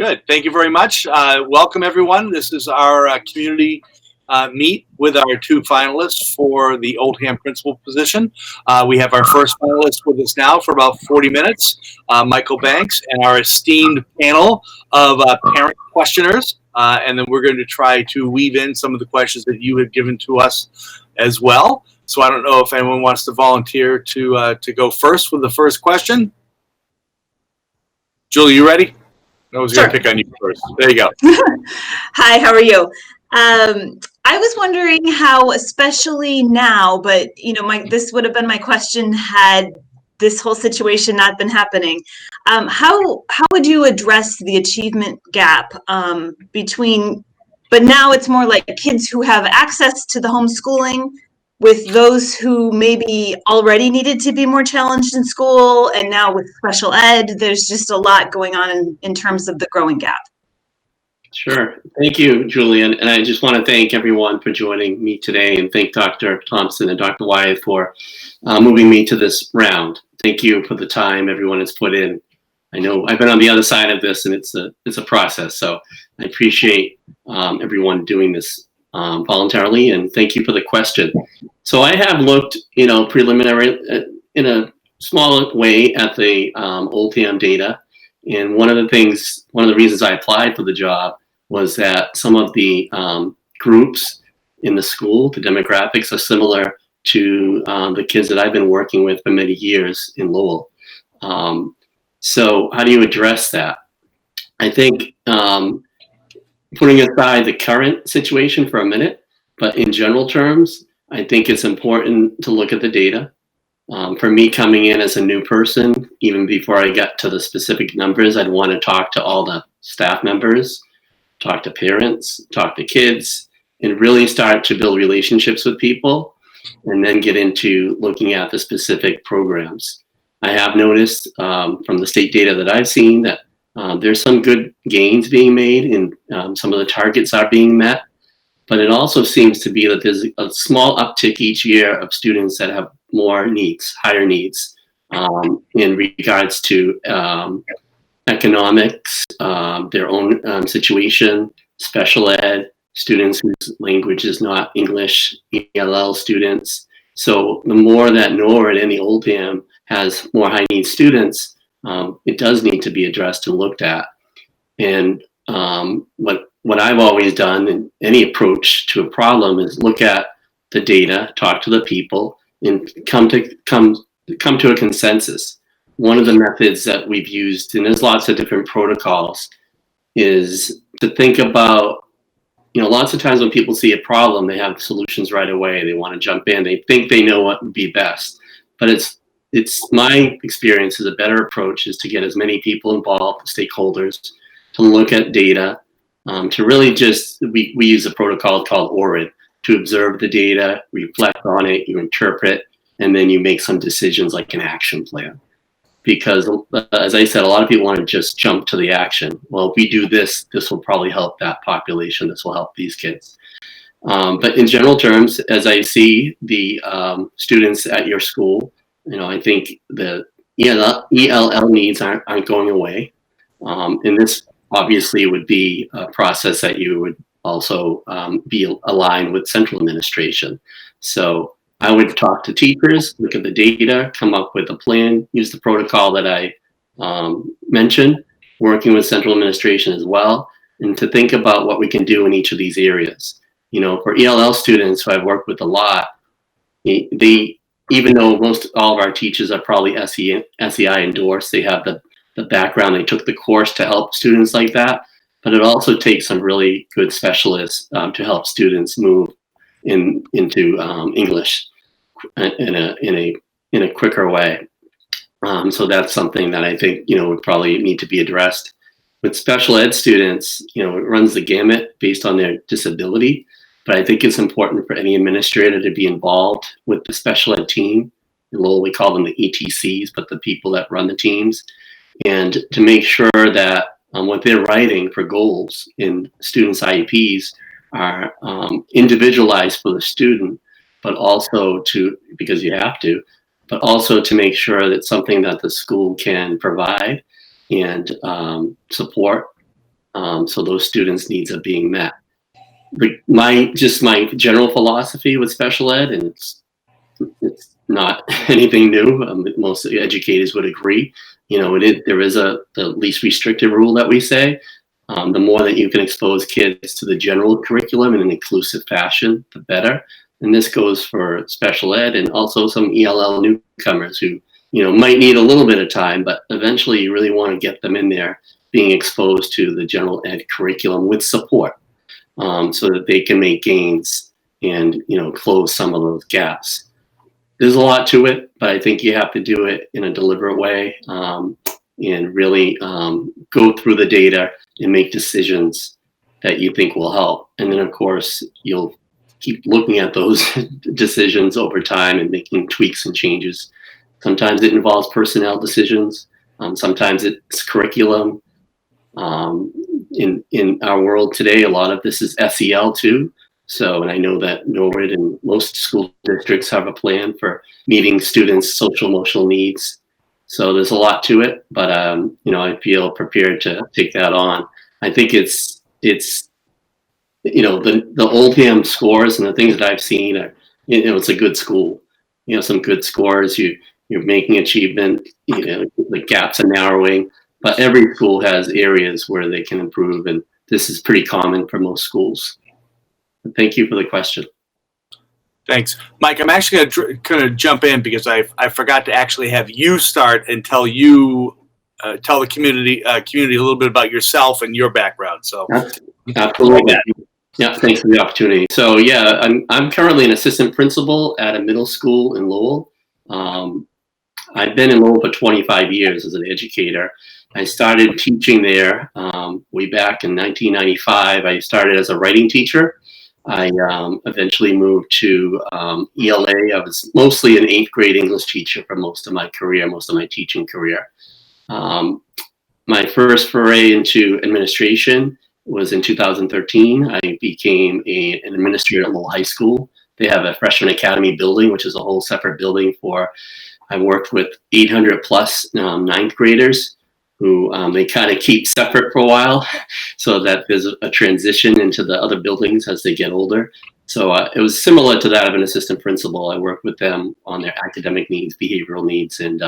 Good. Thank you very much. Welcome, everyone. This is our community meet with our two finalists for the Oldham principal position. We have our first finalist with us now for about 40 minutes, Michael Banks, and our esteemed panel of parent questioners. And then we're going to try to weave in some of the questions that you have given to us as well. So I don't know if anyone wants to volunteer to go first with the first question. Julie, you ready? I was going to pick on you first. There you go. Hi, how are you? I was wondering how, especially now, but this would have been my question had this whole situation not been happening. How would you address the achievement gap between? But now it's more like kids who have access to the homeschooling with those who maybe already needed to be more challenged in school, and now with special ed, there's just a lot going on in terms of the growing gap. Sure. Thank you, Julian. And I just want to thank everyone for joining me today, and thank Dr. Thompson and Dr. Wyatt for moving me to this round. Thank you for the time everyone has put in. I know I've been on the other side of this, and it's a process. So I appreciate everyone doing this voluntarily, and thank you for the question. So I have looked, preliminary in a small way at the Oldham data. And one of the reasons I applied for the job was that some of the groups in the school, the demographics, are similar to the kids that I've been working with for many years in Lowell. So how do you address that? I think putting aside the current situation for a minute, but in general terms, I think it's important to look at the data. For me, coming in as a new person, even before I get to the specific numbers, I'd want to talk to all the staff members, talk to parents, talk to kids, and really start to build relationships with people, and then get into looking at the specific programs. I have noticed from the state data that I've seen that there's some good gains being made, and some of the targets are being met. But it also seems to be that there's a small uptick each year of students that have more needs, higher needs, in regards to economics, their own situation, special ed, students whose language is not English, ELL students. So the more that NORAD and the Oldham has more high needs students, it does need to be addressed and looked at. And what I've always done in any approach to a problem is look at the data, talk to the people, and come to a consensus. One of the methods that we've used, and there's lots of different protocols, is to think about, lots of times when people see a problem, they have solutions right away. They want to jump in. They think they know what would be best. But it's my experience is a better approach is to get as many people involved, stakeholders, to look at data, to really we use a protocol called ORID, to observe the data, reflect on it, you interpret, and then you make some decisions like an action plan. Because as I said, a lot of people want to just jump to the action. Well, if we do this, this will probably help that population. This will help these kids. But in general terms, as I see the students at your school, I think the ELL needs aren't going away. And this obviously would be a process that you would also be aligned with central administration. So I would talk to teachers, look at the data, come up with a plan, use the protocol that I mentioned, working with central administration as well, and to think about what we can do in each of these areas. For ELL students who I've worked with a lot, even though all of our teachers are probably SEI endorsed, they have the background, they took the course to help students like that, but it also takes some really good specialists to help students move into English in a quicker way. So that's something that I think would probably need to be addressed. With special ed students, it runs the gamut based on their disability, but I think it's important for any administrator to be involved with the special ed team. In Lowell, we call them the ETCs, but the people that run the teams, and to make sure that what they're writing for goals in students' IEPs are individualized for the student, but also because you have to, but also to make sure that something that the school can provide and support So those students' needs are being met. But my general philosophy with special ed, and it's not anything new. Most educators would agree. There is the least restrictive rule that we say. The more that you can expose kids to the general curriculum in an inclusive fashion, the better. And this goes for special ed and also some ELL newcomers who, might need a little bit of time, but eventually you really want to get them in there being exposed to the general ed curriculum with support, so that they can make gains and, close some of those gaps. There's a lot to it, but I think you have to do it in a deliberate way, and really go through the data and make decisions that you think will help. And then, of course, you'll keep looking at those decisions over time and making tweaks and changes. Sometimes it involves personnel decisions. Sometimes it's curriculum. In our world today, a lot of this is SEL too. So, and I know that Norwood and most school districts have a plan for meeting students' social emotional needs. So there's a lot to it, but I feel prepared to take that on. I think it's the Oldham scores and the things that I've seen are, it's a good school. Some good scores. You're making achievement. The gaps are narrowing, but every school has areas where they can improve, and this is pretty common for most schools. Thank you for the question. Thanks, Mike. I'm actually going to jump in because I forgot to actually have you start and tell the community a little bit about yourself and your background. So, absolutely. Yeah, thanks for the opportunity. So, yeah, I'm currently an assistant principal at a middle school in Lowell. I've been in Lowell for 25 years as an educator. I started teaching there way back in 1995. I started as a writing teacher. I eventually moved to ELA. I was mostly an 8th grade English teacher for most of my teaching career. My first foray into administration was in 2013. I became an administrator at Lowell High School. They have a freshman academy building, which is a whole separate building I worked with 800 plus 9th graders who they kind of keep separate for a while so that there's a transition into the other buildings as they get older. So it was similar to that of an assistant principal. I worked with them on their academic needs, behavioral needs, and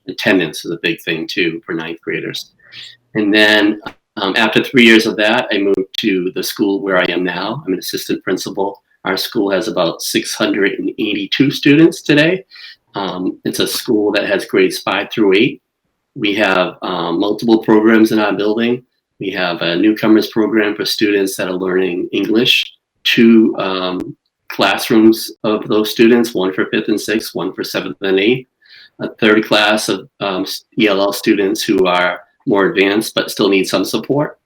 attendance is a big thing too for 9th graders. And then after 3 years of that, I moved to the school where I am now. I'm an assistant principal. Our school has about 682 students today. It's a school that has grades 5 through 8. We have multiple programs in our building. We have a newcomers program for students that are learning English, 2 classrooms of those students, one for 5th and 6th, one for 7th and 8th. A 3rd class of ELL students who are more advanced but still need some support.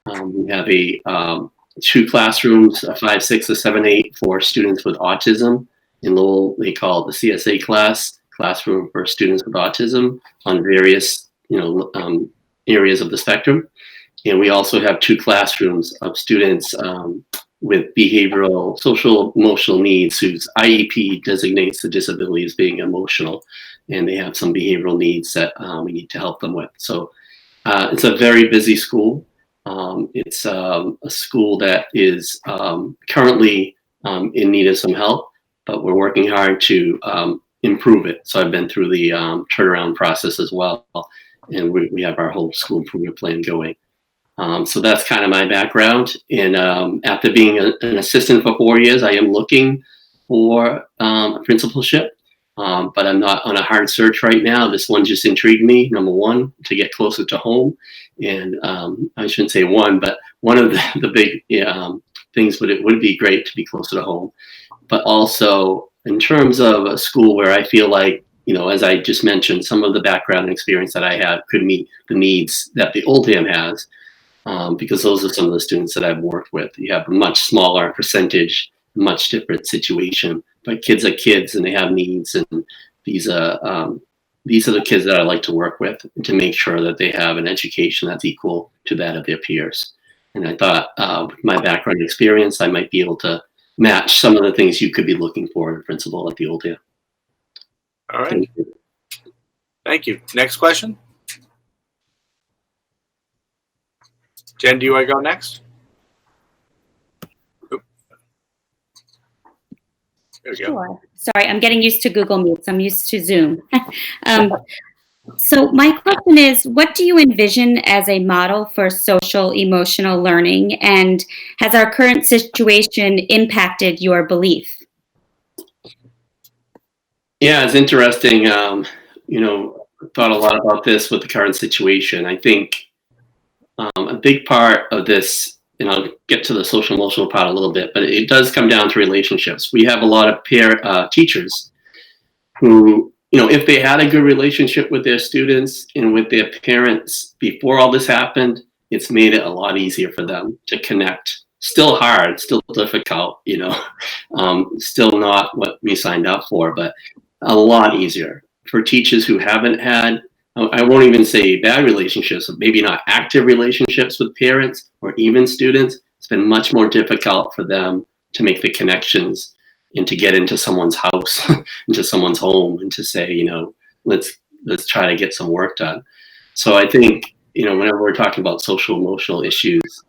We have 2 classrooms, a 5, 6, a 7, 8 for students with autism. In Lowell, they call it the CSA classroom for students with autism on various, areas of the spectrum. And we also have 2 classrooms of students with behavioral, social, emotional needs whose IEP designates the disability as being emotional, and they have some behavioral needs that we need to help them with. So it's a very busy school. It's a school that is currently in need of some help, but we're working hard to improve it. So I've been through the turnaround process as well, and we have our whole school improvement plan going. So that's kind of my background. And after being an assistant for 4 years, I am looking for a principalship, but I'm not on a hard search right now. This one just intrigued me, number one, to get closer to home. And I shouldn't say one, but one of the big things it would be great to be closer to home. But also in terms of a school where I feel like, as I just mentioned, some of the background and experience that I have could meet the needs that the Oldham has, because those are some of the students that I've worked with. You have a much smaller percentage, much different situation, but kids are kids and they have needs, and these are the kids that I like to work with to make sure that they have an education that's equal to that of their peers. And I thought with my background and experience, I might be able to match some of the things you could be looking for in a principal at the Oldham. All right. Thank you. Next question. Jen, do you want to go next? Oop. There we go. Sure. Sorry, I'm getting used to Google Meets. I'm used to Zoom. So my question is, what do you envision as a model for social emotional learning, and has our current situation impacted your belief? Yeah, it's interesting. Thought a lot about this with the current situation. I think a big part of this, and I'll get to the social emotional part a little bit, but it does come down to relationships. We have a lot of teachers who, if they had a good relationship with their students and with their parents before all this happened, it's made it a lot easier for them to connect. Still hard, still difficult, still not what we signed up for, but a lot easier. For teachers who haven't had, I won't even say bad relationships, but maybe not active relationships with parents or even students, it's been much more difficult for them to make the connections and to get into someone's house, into someone's home, and to say, let's try to get some work done. So I think, whenever we're talking about social emotional issues,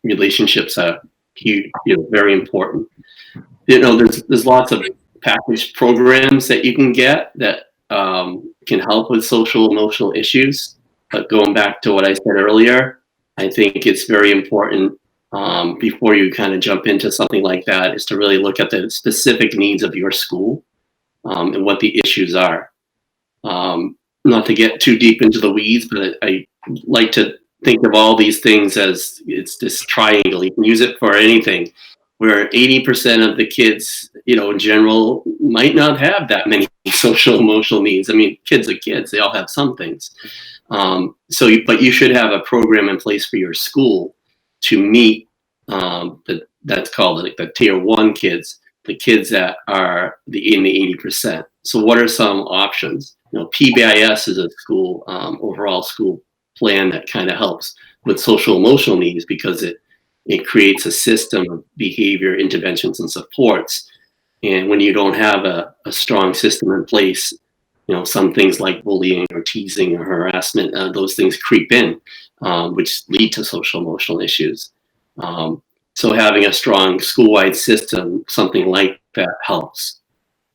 relationships are huge, very important. There's lots of packaged programs that you can get that can help with social emotional issues. But going back to what I said earlier, I think it's very important before you kind of jump into something like that is to really look at the specific needs of your school and what the issues are. Not to get too deep into the weeds, but I like to think of all these things as it's this triangle. You can use it for anything, where 80% of the kids, in general, might not have that many social emotional needs. I mean, kids are kids; they all have some things. But you should have a program in place for your school to meet that's called the tier 1 kids, the kids that are in the 80%. So what are some options? PBIS is a school overall school plan that kind of helps with social emotional needs because it creates a system of behavior interventions and supports. And when you don't have a strong system in place, some things like bullying or teasing or harassment, those things creep in, which lead to social emotional issues. So having a strong school-wide system, something like that helps.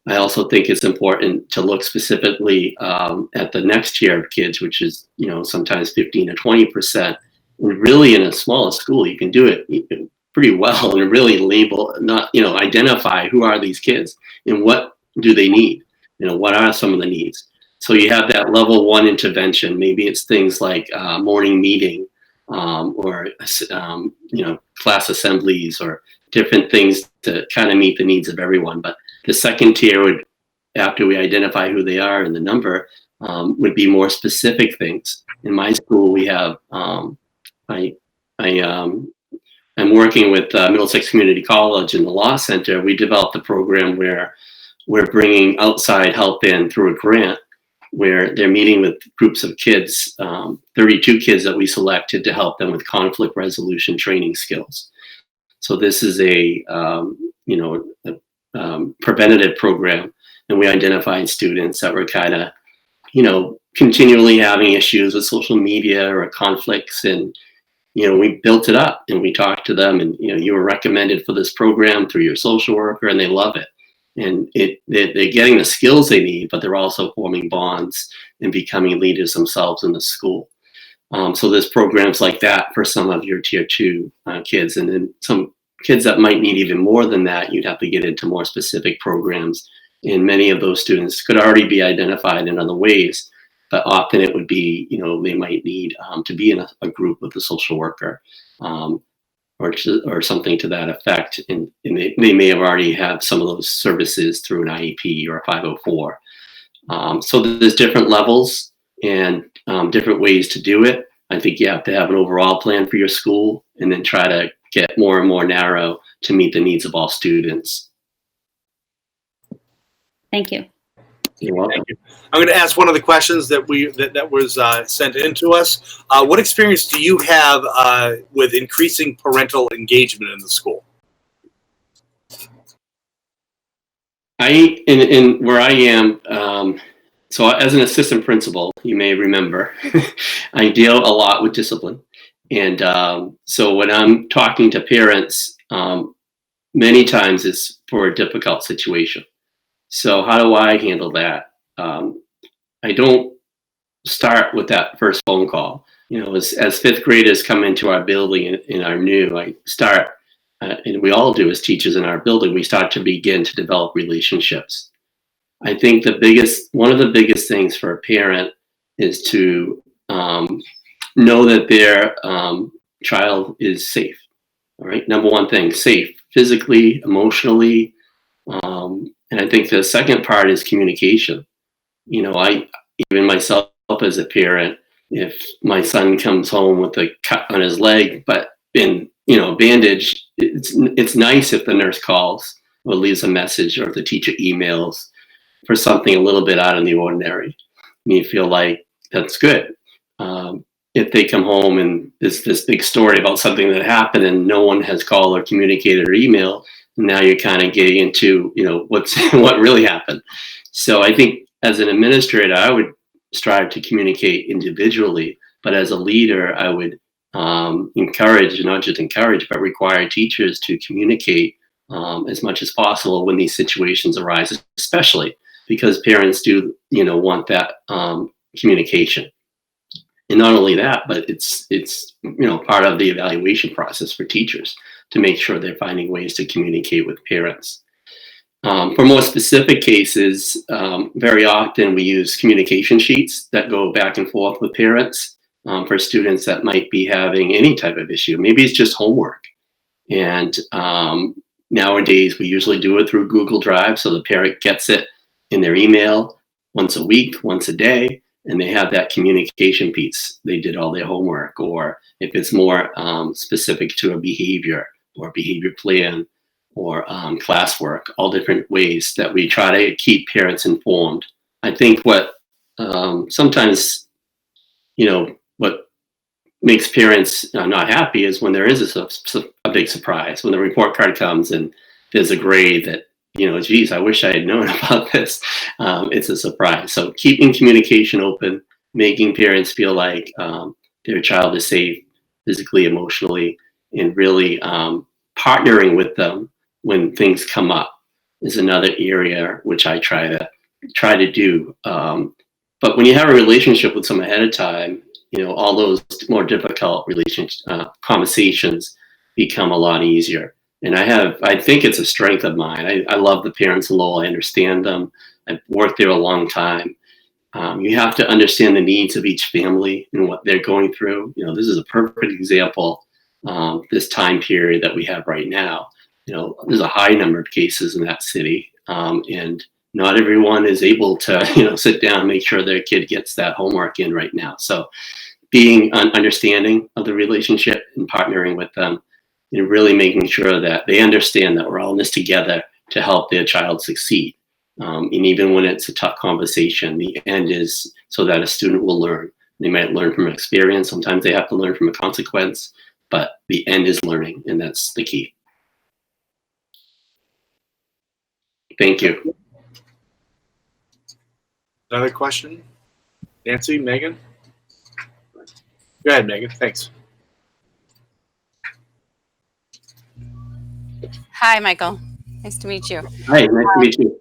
I also think it's important to look specifically at the next tier of kids, which is, sometimes 15 to 20%. And really in a smaller school, you can do it pretty well and really identify who are these kids and what do they need? What are some of the needs? So you have that level 1 intervention. Maybe it's things like morning meeting or, class assemblies or different things to kind of meet the needs of everyone. But the second tier would, after we identify who they are and the number, would be more specific things. In my school, we have, I'm working with Middlesex Community College and the Law Center. We developed a program where we're bringing outside help in through a grant where they're meeting with groups of kids, 32 kids that we selected to help them with conflict resolution training skills. So this is a preventative program, and we identified students that were kind of, continually having issues with social media or conflicts, and we built it up and we talked to them, and you were recommended for this program through your social worker, and they love it. And they're getting the skills they need, but they're also forming bonds and becoming leaders themselves in the school. So there's programs like that for some of your tier 2 kids, and then some kids that might need even more than that, you'd have to get into more specific programs. And many of those students could already be identified in other ways, but often it would be, they might need to be in a group with a social worker or something to that effect. And they may have already have some of those services through an IEP or a 504. So there's different levels and different ways to do it. I think you have to have an overall plan for your school and then try to get more and more narrow to meet the needs of all students. Thank you. You're welcome. Thank you. I'm going to ask one of the questions that was sent in to us. What experience do you have with increasing parental engagement in the school? In where I am, so as an assistant principal, you may remember, I deal a lot with discipline. And so when I'm talking to parents, many times it's for a difficult situation. So how do I handle that? I don't start with that first phone call. As fifth graders come into our building and are new, I start, and we all do as teachers in our building, we start to begin to develop relationships. I think one of the biggest things for a parent is to know that their child is safe. All right, number one thing, safe, physically, emotionally, and I think the second part is communication. I even myself as a parent, if my son comes home with a cut on his leg, but been bandaged, it's nice if the nurse calls or leaves a message, or if the teacher emails for something a little bit out of the ordinary. And you feel like that's good. If they come home and there's this big story about something that happened and no one has called or communicated or emailed, now you're kind of getting into what really happened. So I think as an administrator, I would strive to communicate individually, but as a leader, I would encourage, not just encourage, but require teachers to communicate as much as possible when these situations arise, especially because parents do want that communication. And not only that, but it's part of the evaluation process for teachers to make sure they're finding ways to communicate with parents. For more specific cases, very often we use communication sheets that go back and forth with parents for students that might be having any type of issue. Maybe it's just homework. And nowadays we usually do it through Google Drive, so the parent gets it in their email once a week, once a day, and they have that communication piece. They did all their homework, or if it's more specific to a behavior or behavior plan or classwork, all different ways that we try to keep parents informed. I think what sometimes, what makes parents not happy is when there is a big surprise, when the report card comes and there's a grade that, geez, I wish I had known about this. It's a surprise. So keeping communication open, making parents feel like their child is safe physically, emotionally, and really partnering with them when things come up is another area which I try to do. But when you have a relationship with someone ahead of time, all those more difficult conversations become a lot easier. And I think it's a strength of mine. I love the parents in Lowell. I understand them. I've worked there a long time. You have to understand the needs of each family and what they're going through. This is a perfect example, this time period that we have right now. There's a high number of cases in that city, and not everyone is able to, sit down and make sure their kid gets that homework in right now. So being understanding of the relationship and partnering with them, and really making sure that they understand that we're all in this together to help their child succeed. And even when it's a tough conversation, the end is so that a student will learn. They might learn from experience. Sometimes they have to learn from a consequence, but the end is learning, and that's the key. Thank you. Another question? Nancy, Megan? Go ahead, Megan. Thanks. Hi, Michael. Nice to meet you. Hi, nice to meet you.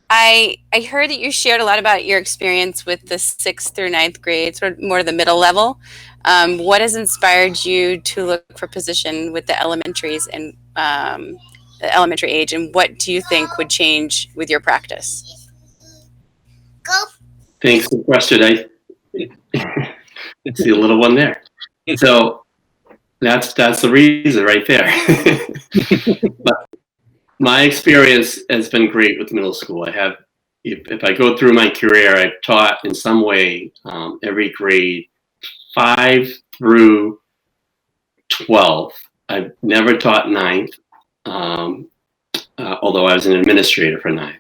I heard that you shared a lot about your experience with the 6th through 9th grades, or more the middle level. What has inspired you to look for position with the elementaries and the elementary age, and what do you think would change with your practice? Thanks for the question. I see a little one there. So that's the reason right there. But my experience has been great with middle school. If I go through my career, I've taught in some way every grade 5 through 12. I've never taught 9th, although I was an administrator for 9th.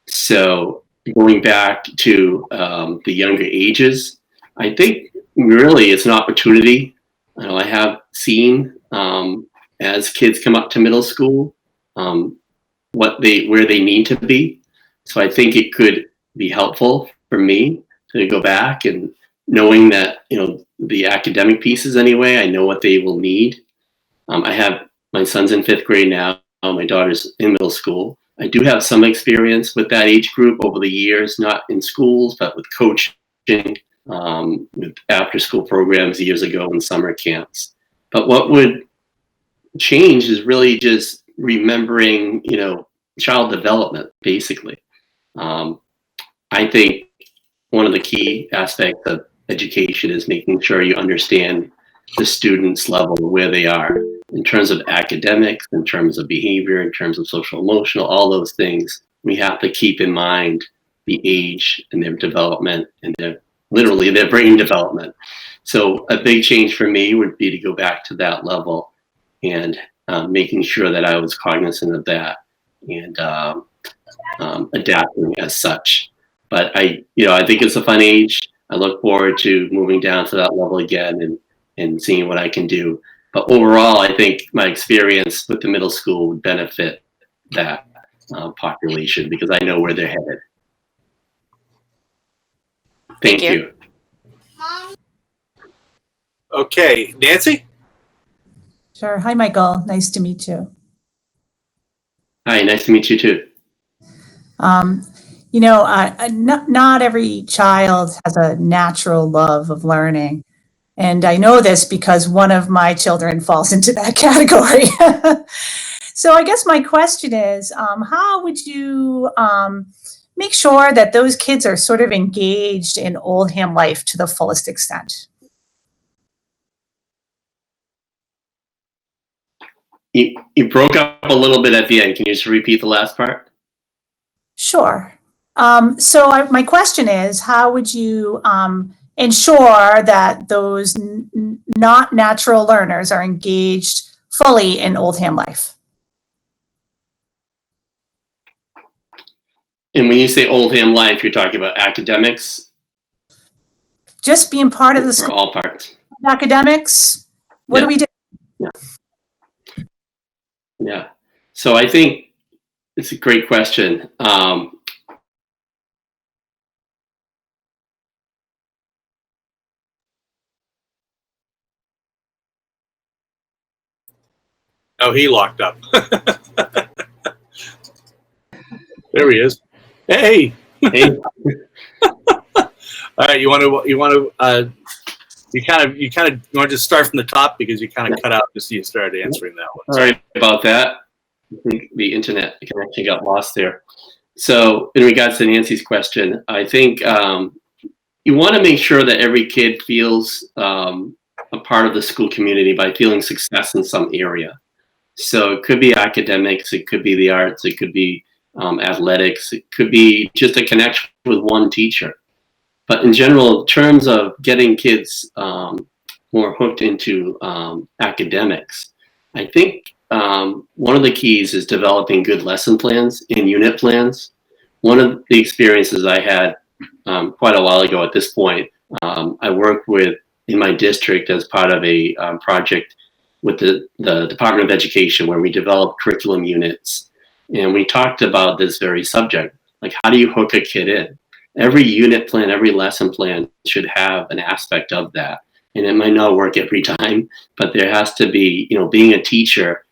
So going back to the younger ages, I think really it's an opportunity. I have seen as kids come up to middle school, where they need to be. So I think it could be helpful for me to go back and knowing that, the academic pieces anyway, I know what they will need. I have my son's in 5th grade now. My daughter's in middle school. I do have some experience with that age group over the years, not in schools, but with coaching, with after-school programs years ago in summer camps. But what would change is really just remembering, child development, basically. I think one of the key aspects of education is making sure you understand the student's level, where they are in terms of academics, in terms of behavior, in terms of social emotional, all those things. We have to keep in mind the age and their development and literally their brain development. So a big change for me would be to go back to that level and making sure that I was cognizant of that and adapting as such. But I think it's a fun age. I look forward to moving down to that level again and seeing what I can do. But overall, I think my experience with the middle school would benefit that population because I know where they're headed. Thank you. Okay, Nancy? Sure. Hi, Michael. Nice to meet you. Hi, nice to meet you too. Not every child has a natural love of learning. And I know this because one of my children falls into that category. So I guess my question is, how would you make sure that those kids are sort of engaged in Oldham life to the fullest extent? You broke up a little bit at the end. Can you just repeat the last part? Sure. My question is, how would you ensure that those not natural learners are engaged fully in Oldham life? And when you say Oldham life, you're talking about academics? Just being part of the Or school. all parts? Academics. What do we do? Yeah. So I think it's a great question. Oh, he locked up. There he is. Hey. Hey. All right, you want to just start from the top because you kind of cut out just as you started answering that one. Sorry about that. I think the internet connection got lost there. So in regards to Nancy's question, I think you want to make sure that every kid feels a part of the school community by feeling success in some area. So it could be academics, it could be the arts, it could be athletics, it could be just a connection with one teacher. But in general, in terms of getting kids more hooked into academics, I think one of the keys is developing good lesson plans and unit plans. One of the experiences I had quite a while ago at this point, I worked in my district as part of a project with the Department of Education where we developed curriculum units. And we talked about this very subject, like how do you hook a kid in? Every unit plan, every lesson plan should have an aspect of that. And it might not work every time, but there has to be, being a teacher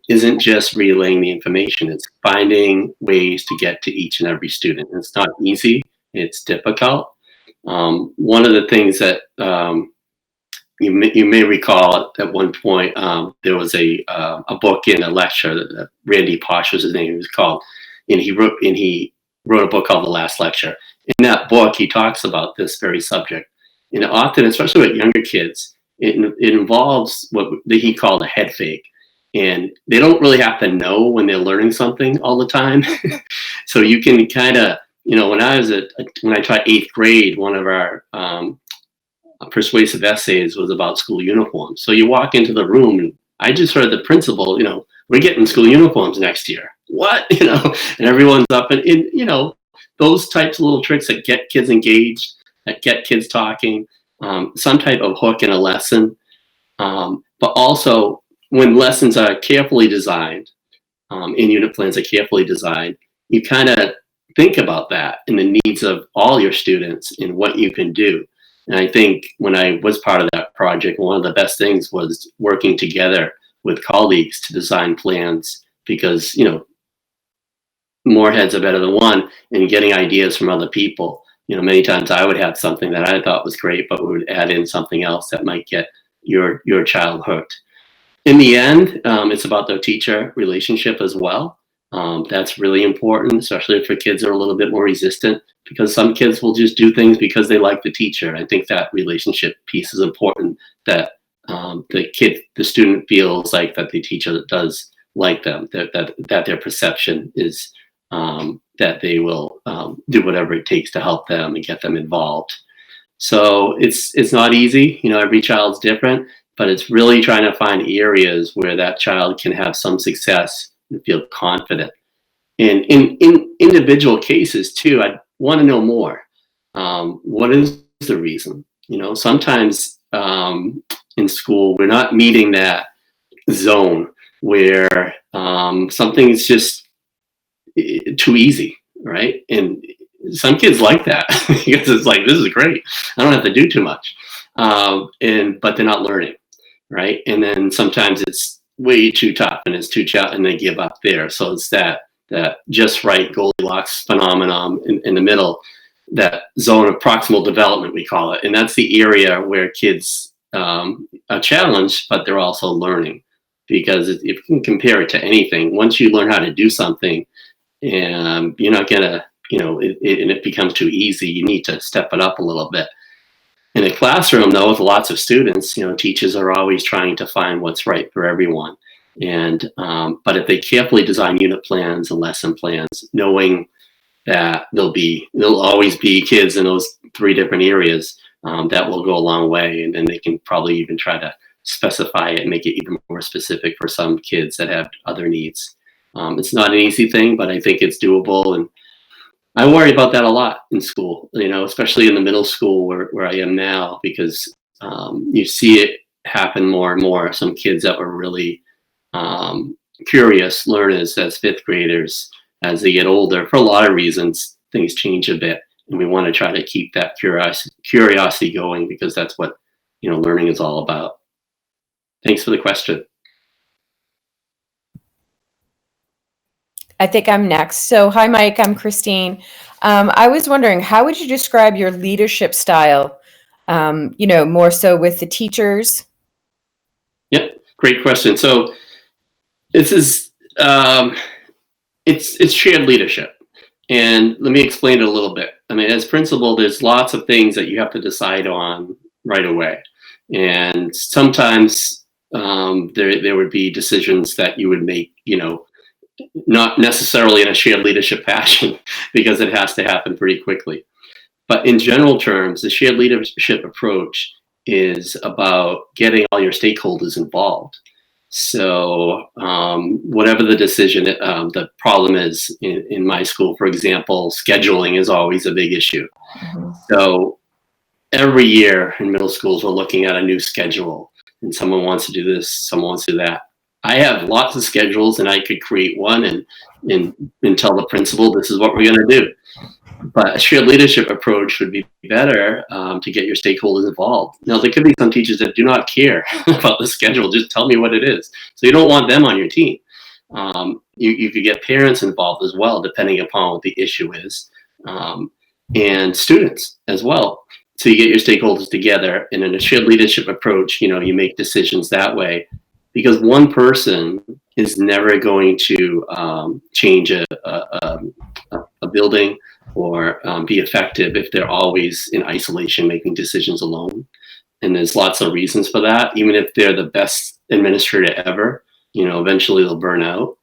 isn't just relaying the information, it's finding ways to get to each and every student. It's not easy, it's difficult. One of the things that you may recall at one point, there was a book in a lecture that Randy Posh was his name, he was called, and he wrote a book called The Last Lecture. In that book, he talks about this very subject. And often, especially with younger kids, it involves what he called a head fake. And they don't really have to know when they're learning something all the time. So you can kind of, when I taught 8th grade, one of our persuasive essays was about school uniforms. So you walk into the room and I just heard the principal, we're getting school uniforms next year. What? And everyone's up and those types of little tricks that get kids engaged, that get kids talking, some type of hook in a lesson. But also when lessons are carefully designed, and unit plans are carefully designed, you kind of think about that and the needs of all your students and what you can do. And I think when I was part of that project, one of the best things was working together with colleagues to design plans, because, more heads are better than one, and getting ideas from other people. Many times I would have something that I thought was great, but we would add in something else that might get your child hooked. In the end, it's about the teacher relationship as well. That's really important, especially for kids that are a little bit more resistant, because some kids will just do things because they like the teacher. I think that relationship piece is important, that the student feels like that the teacher does like them, that their perception is that they will do whatever it takes to help them and get them involved. So it's not easy. Every child's different, but it's really trying to find areas where that child can have some success and feel confident. And in individual cases too, I want to know more. What is the reason? Sometimes in school, we're not meeting that zone where something's just too easy, right? And some kids like that because it's like, this is great, I don't have to do too much, but they're not learning, right? And then sometimes it's way too tough and it's too tough and they give up there. So it's that just right Goldilocks phenomenon in the middle, that zone of proximal development, we call it. And that's the area where kids are challenged, but they're also learning. Because if you can compare it to anything, once you learn how to do something, and you're not gonna, and it becomes too easy, you need to step it up a little bit. In a classroom, though, with lots of students, teachers are always trying to find what's right for everyone. And but if they carefully design unit plans and lesson plans, knowing that there'll always be kids in those 3 different areas, that will go a long way. And then they can probably even try to specify it and make it even more specific for some kids that have other needs. It's not an easy thing, but I think it's doable. And I worry about that a lot in school, especially in the middle school where I am now, because you see it happen more and more. Some kids that were really curious learners as 5th graders, as they get older, for a lot of reasons, things change a bit. And we want to try to keep that curiosity going, because that's what, learning is all about. Thanks for the question. I think I'm next. So hi, Mike, I'm Christine. I was wondering, how would you describe your leadership style, more so with the teachers? Yep, great question. So this is, it's shared leadership. And let me explain it a little bit. I mean, as principal, there's lots of things that you have to decide on right away. And sometimes there would be decisions that you would make, not necessarily in a shared leadership fashion, because it has to happen pretty quickly. But in general terms, the shared leadership approach is about getting all your stakeholders involved. So whatever the decision, the problem is in my school, for example, scheduling is always a big issue. Mm-hmm. So every year in middle schools, we're looking at a new schedule, and someone wants to do this, someone wants to do that. I have lots of schedules, and I could create one and tell the principal, this is what we're going to do. But a shared leadership approach would be better to get your stakeholders involved. Now, there could be some teachers that do not care about the schedule. Just tell me what it is. So you don't want them on your team. You could get parents involved as well, depending upon what the issue is, and students as well. So you get your stakeholders together, and in a shared leadership approach, you make decisions that way. Because one person is never going to change a building or be effective if they're always in isolation making decisions alone. And there's lots of reasons for that. Even if they're the best administrator ever, eventually they'll burn out.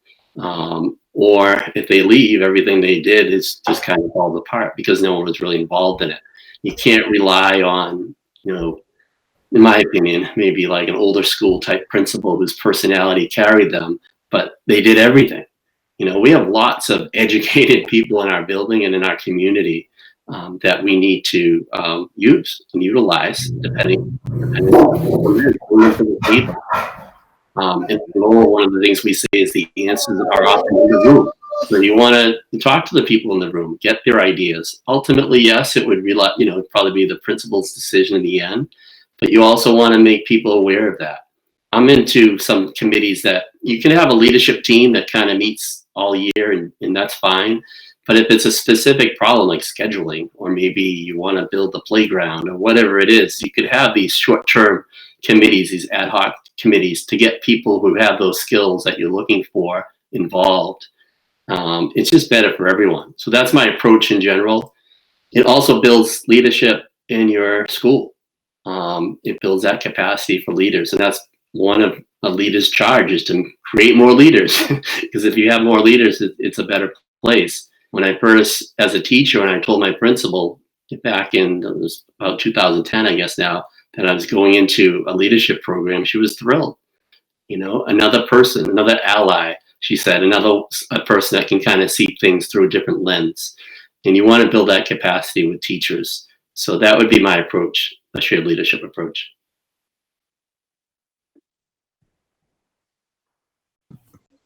Or if they leave, everything they did is just kind of falls apart because no one was really involved in it. You can't rely on, in my opinion, maybe like an older school type principal whose personality carried them, but they did everything. We have lots of educated people in our building and in our community that we need to use and utilize depending on the table. And one of the things we say is the answers are often in the room. So you want to talk to the people in the room, get their ideas. Ultimately, yes, it would probably be the principal's decision in the end, but you also want to make people aware of that. I'm into some committees that you can have a leadership team that kind of meets all year, and that's fine. But if it's a specific problem like scheduling, or maybe you want to build the playground or whatever it is, you could have these short-term committees, these ad hoc committees, to get people who have those skills that you're looking for involved. It's just better for everyone. So that's my approach in general. It also builds leadership in your school. It builds that capacity for leaders, and that's one of a leader's charge, is to create more leaders. Because if you have more leaders, it's a better place. When I first, as a teacher, and I told my principal back in, it was about 2010, I guess now, that I was going into a leadership program, she was thrilled. Another person, another ally, she said, a person that can kind of see things through a different lens. And you want to build that capacity with teachers. So that would be my approach, a shared leadership approach.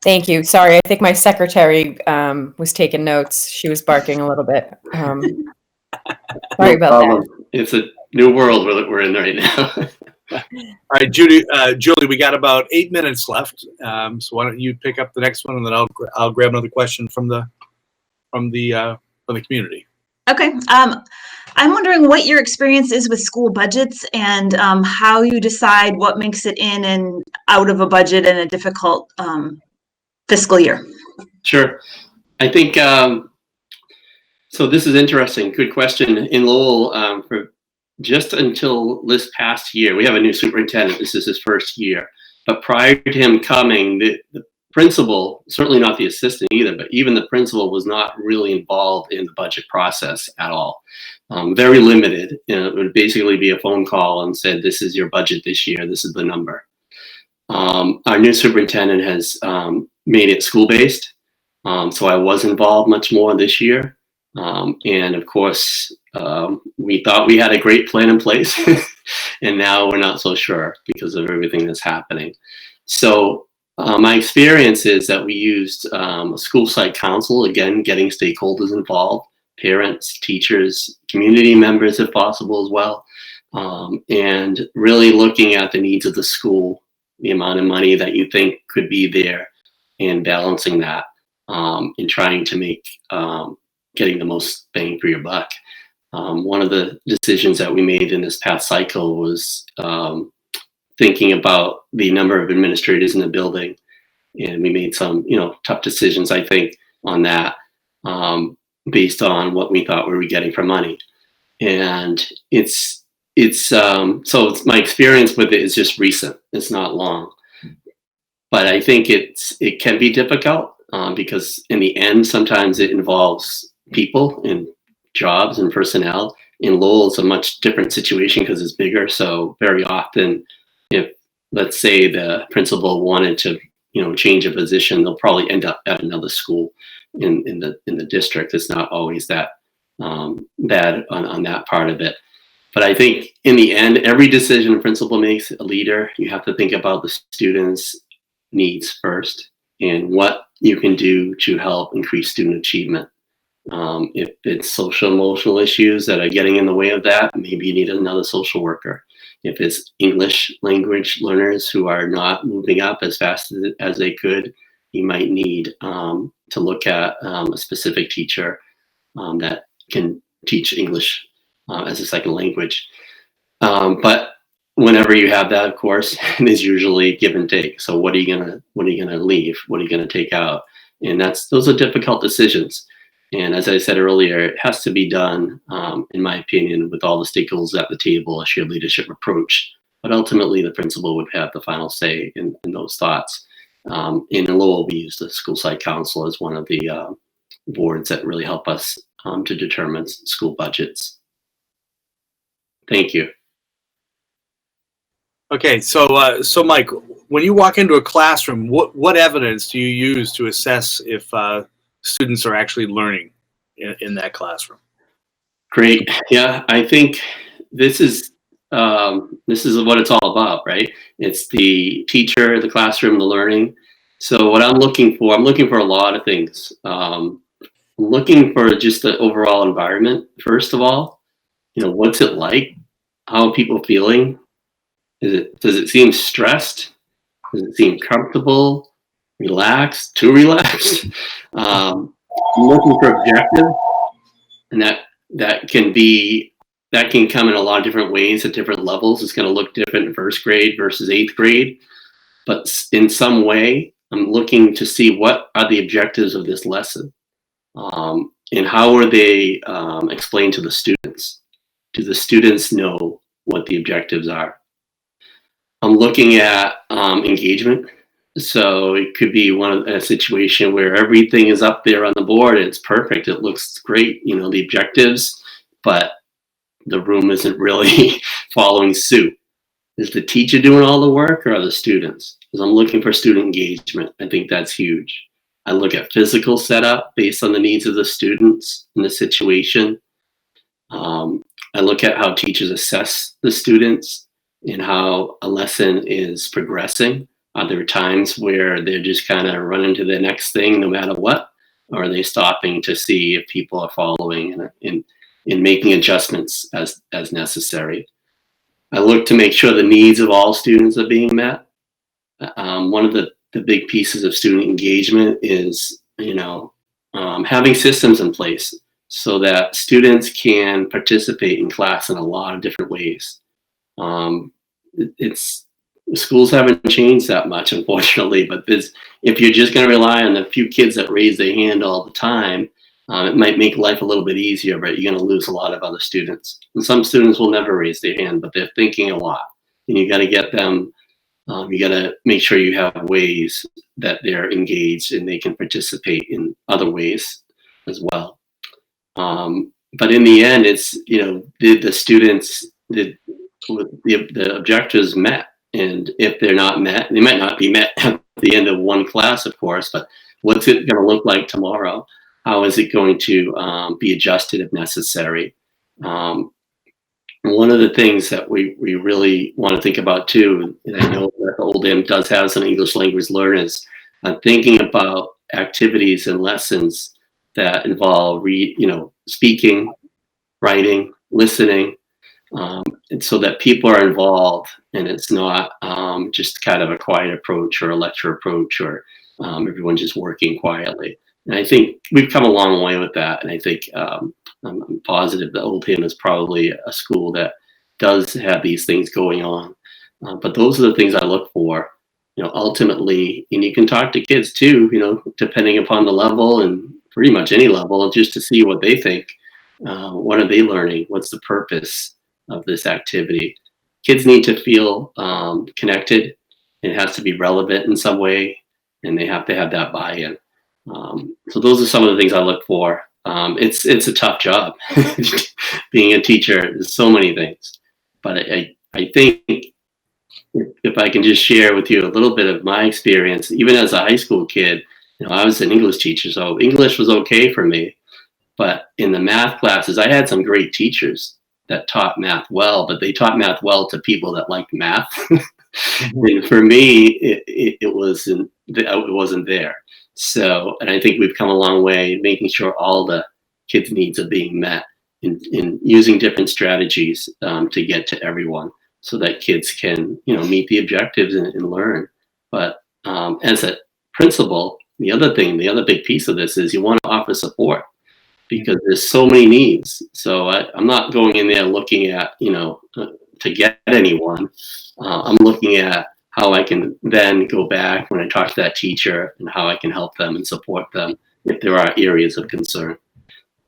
Thank you. Sorry, I think my secretary was taking notes. She was barking a little bit. Sorry about that. It's a new world we're in right now. All right, Julie, we got about 8 minutes left. So why don't you pick up the next one, and then I'll grab another question from the community. Okay. I'm wondering what your experience is with school budgets, and how you decide what makes it in and out of a budget in a difficult fiscal year. Sure. I think, so this is interesting. Good question. In Lowell, for just until this past year, we have a new superintendent. This is his first year. But prior to him coming, the principal, certainly not the assistant either, but even the principal was not really involved in the budget process at all. Very limited. It would basically be a phone call and said, this is your budget this year, this is the number. Our new superintendent has made it school-based, so I was involved much more this year. And of course, we thought we had a great plan in place, and now we're not so sure because of everything that's happening. So my experience is that we used a school site council, again, getting stakeholders involved, parents, teachers, community members if possible as well, and really looking at the needs of the school, the amount of money that you think could be there, and balancing that, and trying to make getting the most bang for your buck. One of the decisions that we made in this past cycle was thinking about the number of administrators in the building, and we made some tough decisions, I think, on that, based on what we thought we were getting for money. And so my experience with it is just recent. It's not long, but I think it can be difficult because in the end, sometimes it involves people and jobs and personnel. In Lowell, it's a much different situation because it's bigger. So very often, if let's say the principal wanted to change a position, they'll probably end up at another school in the district. It's not always that bad on that part of it. But I think in the end, every decision a principal makes, a leader, you have to think about the students' needs first and what you can do to help increase student achievement. If it's social emotional issues that are getting in the way of that, maybe you need another social worker. If it's English language learners who are not moving up as fast as they could, you might need to look at a specific teacher that can teach English as a second language. But whenever you have that, of course, there's usually give and take. So what are you gonna leave? What are you gonna take out? And those are difficult decisions. And as I said earlier, it has to be done, in my opinion, with all the stakeholders at the table, a shared leadership approach. But ultimately, the principal would have the final say in those thoughts. In Lowell, we use the school site council as one of the boards that really help us to determine school budgets. Thank you. Okay, So Mike, when you walk into a classroom, what evidence do you use to assess if students are actually learning in that classroom? Great. Yeah, I think this is what it's all about, right? It's the teacher, the classroom, the learning. So what I'm looking for a lot of things. I'm looking for just the overall environment, first of all. What's it like? How are people feeling? Does it seem stressed? Does it seem comfortable, relaxed, too relaxed? I'm looking for objective, and that can come in a lot of different ways at different levels. It's going to look different in first grade versus eighth grade, but in some way, I'm looking to see what are the objectives of this lesson, and how are they explained to the students. Do the students know what the objectives are? I'm looking at engagement. So it could be a situation where everything is up there on the board. It's perfect. It looks great. The objectives, but the room isn't really following suit. Is the teacher doing all the work, or are the students? Because I'm looking for student engagement. I think that's huge. I look at physical setup based on the needs of the students in the situation. I look at how teachers assess the students and how a lesson is progressing. Are there times where they're just kind of running to the next thing no matter what? Or are they stopping to see if people are following and making adjustments as necessary? I look to make sure the needs of all students are being met. One of the big pieces of student engagement is, having systems in place so that students can participate in class in a lot of different ways. Schools haven't changed that much, unfortunately, but if you're just going to rely on the few kids that raise their hand all the time, it might make life a little bit easier, but you're going to lose a lot of other students. And some students will never raise their hand, but they're thinking a lot. And you got to get them, you got to make sure you have ways that they're engaged and they can participate in other ways as well. But in the end, it's, did the students, the objectives met? And if they're not met, they might not be met at the end of one class, of course, but what's it going to look like tomorrow? How is it going to be adjusted if necessary? One of the things that we really want to think about too, and I know that Oldham does have some English language learners, thinking about activities and lessons that involve speaking, writing, listening, and so that people are involved and it's not just kind of a quiet approach or a lecture approach or everyone just working quietly. And I think we've come a long way with that. And I think I'm positive that Oldham is probably a school that does have these things going on. But those are the things I look for, ultimately. And you can talk to kids too, depending upon the level and pretty much any level, just to see what they think. What are they learning? What's the purpose of this activity? Kids need to feel connected. It has to be relevant in some way, and they have to have that buy-in. So those are some of the things I look for. It's a tough job being a teacher. There's so many things, but I think if I can just share with you a little bit of my experience, even as a high school kid, I was an English teacher, so English was okay for me. But in the math classes, I had some great teachers that taught math well, but they taught math well to people that liked math. And for me, it wasn't there. So, and I think we've come a long way in making sure all the kids' needs are being met in using different strategies to get to everyone so that kids can, meet the objectives and learn. But as a principal, the other big piece of this is you want to offer support because there's so many needs. So I'm not going in there looking at, to get anyone. I'm looking at how I can then go back when I talk to that teacher and how I can help them and support them if there are areas of concern.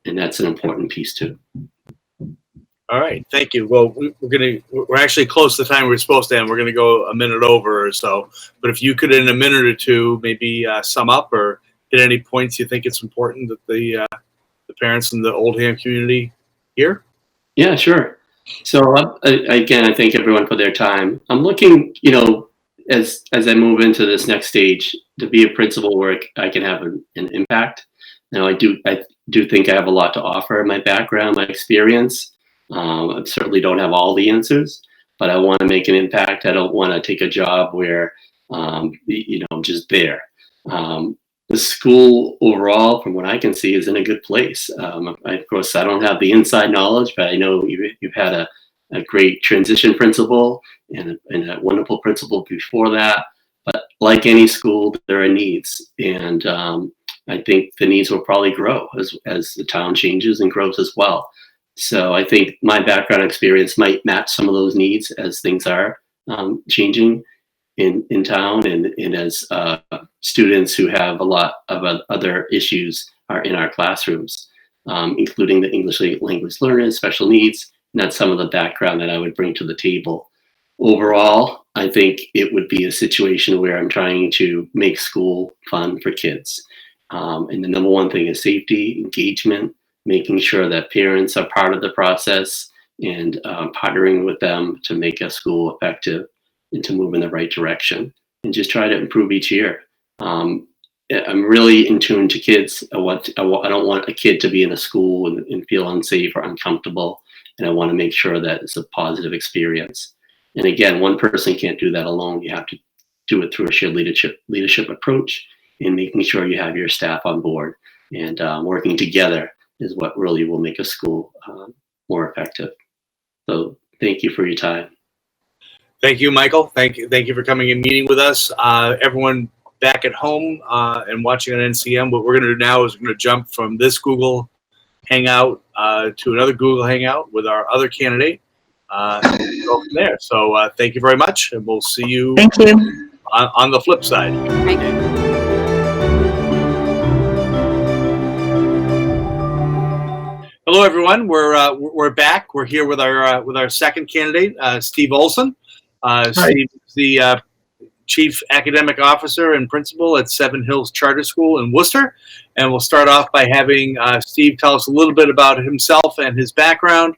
And that's an important piece too. All right, thank you. Well, we're actually close to the time we're supposed to end. We're going to go a minute over or so. But if you could, in a minute or two, maybe sum up or hit any points you think it's important that the parents in the Oldham community hear. Yeah, sure. So again, I thank everyone for their time. I'm looking, as I move into this next stage, to be a principal where I can have an impact. Now, I do think I have a lot to offer. My background, my experience. I certainly don't have all the answers, but I want to make an impact. I don't want to take a job where, I'm just there. The school overall, from what I can see, is in a good place. Of course, I don't have the inside knowledge, but I know you've had a great transition principal and a wonderful principal before that. But like any school, there are needs, and I think the needs will probably grow as the town changes and grows as well. So I think my background experience might match some of those needs as things are changing in town, and as students who have a lot of other issues are in our classrooms, including the English language learners, special needs, and that's some of the background that I would bring to the table. Overall, I think it would be a situation where I'm trying to make school fun for kids. And the number one thing is safety, engagement, making sure that parents are part of the process, and partnering with them to make a school effective and to move in the right direction, and just try to improve each year. I'm really in tune to kids. I don't want a kid to be in a school and feel unsafe or uncomfortable, and I want to make sure that it's a positive experience. And again, one person can't do that alone. You have to do it through a shared leadership approach, and making sure you have your staff on board, and working together is what really will make a school more effective. So thank you for your time. Thank you, Michael. Thank you for coming and meeting with us. Everyone back at home and watching on NCM, what we're going to do now is we're going to jump from this Google Hangout to another Google Hangout with our other candidate. And go from there. So thank you very much, and we'll see you. Thank you. On the flip side. Thank you. Hello, everyone. We're back. We're here with our second candidate, Steve Olsen. Steve is the Chief Academic Officer and Principal at Seven Hills Charter School in Worcester. And we'll start off by having Steve tell us a little bit about himself and his background,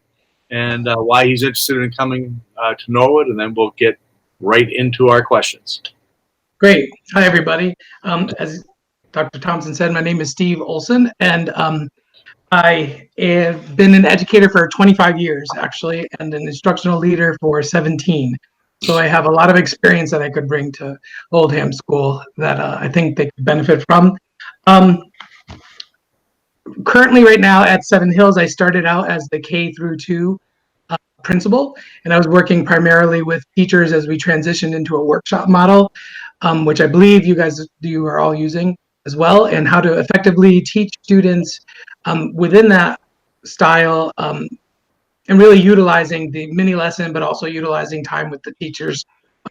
and why he's interested in coming to Norwood, and then we'll get right into our questions. Great. Hi, everybody. As Dr. Thompson said, my name is Steve Olsen, and I have been an educator for 25 years, actually, and an instructional leader for 17. So I have a lot of experience that I could bring to Oldham School that I think they could benefit from. Currently, right now at Seven Hills, I started out as the K through 2 principal, and I was working primarily with teachers as we transitioned into a workshop model, which I believe you are all using as well, and how to effectively teach students within that style, and really utilizing the mini lesson, but also utilizing time with the teachers,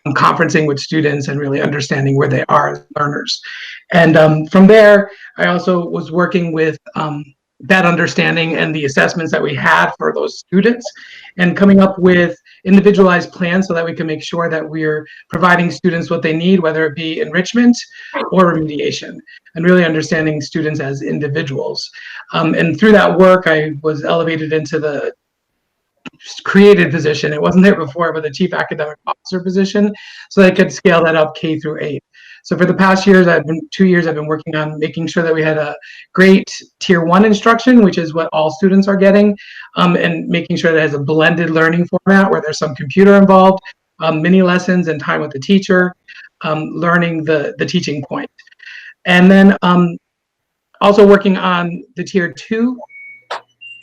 conferencing with students, and really understanding where they are as learners. And from there, I also was working with that understanding and the assessments that we had for those students, and coming up with individualized plans so that we can make sure that we're providing students what they need, whether it be enrichment or remediation, and really understanding students as individuals. And through that work, I was elevated into the created position. It wasn't there before, but the Chief Academic Officer position, so that I could scale that up K through 8. So for the past years, 2 years, I've been working on making sure that we had a great Tier 1 instruction, which is what all students are getting, and making sure that it has a blended learning format where there's some computer involved, mini lessons and time with the teacher, learning the teaching point. And then also working on the Tier 2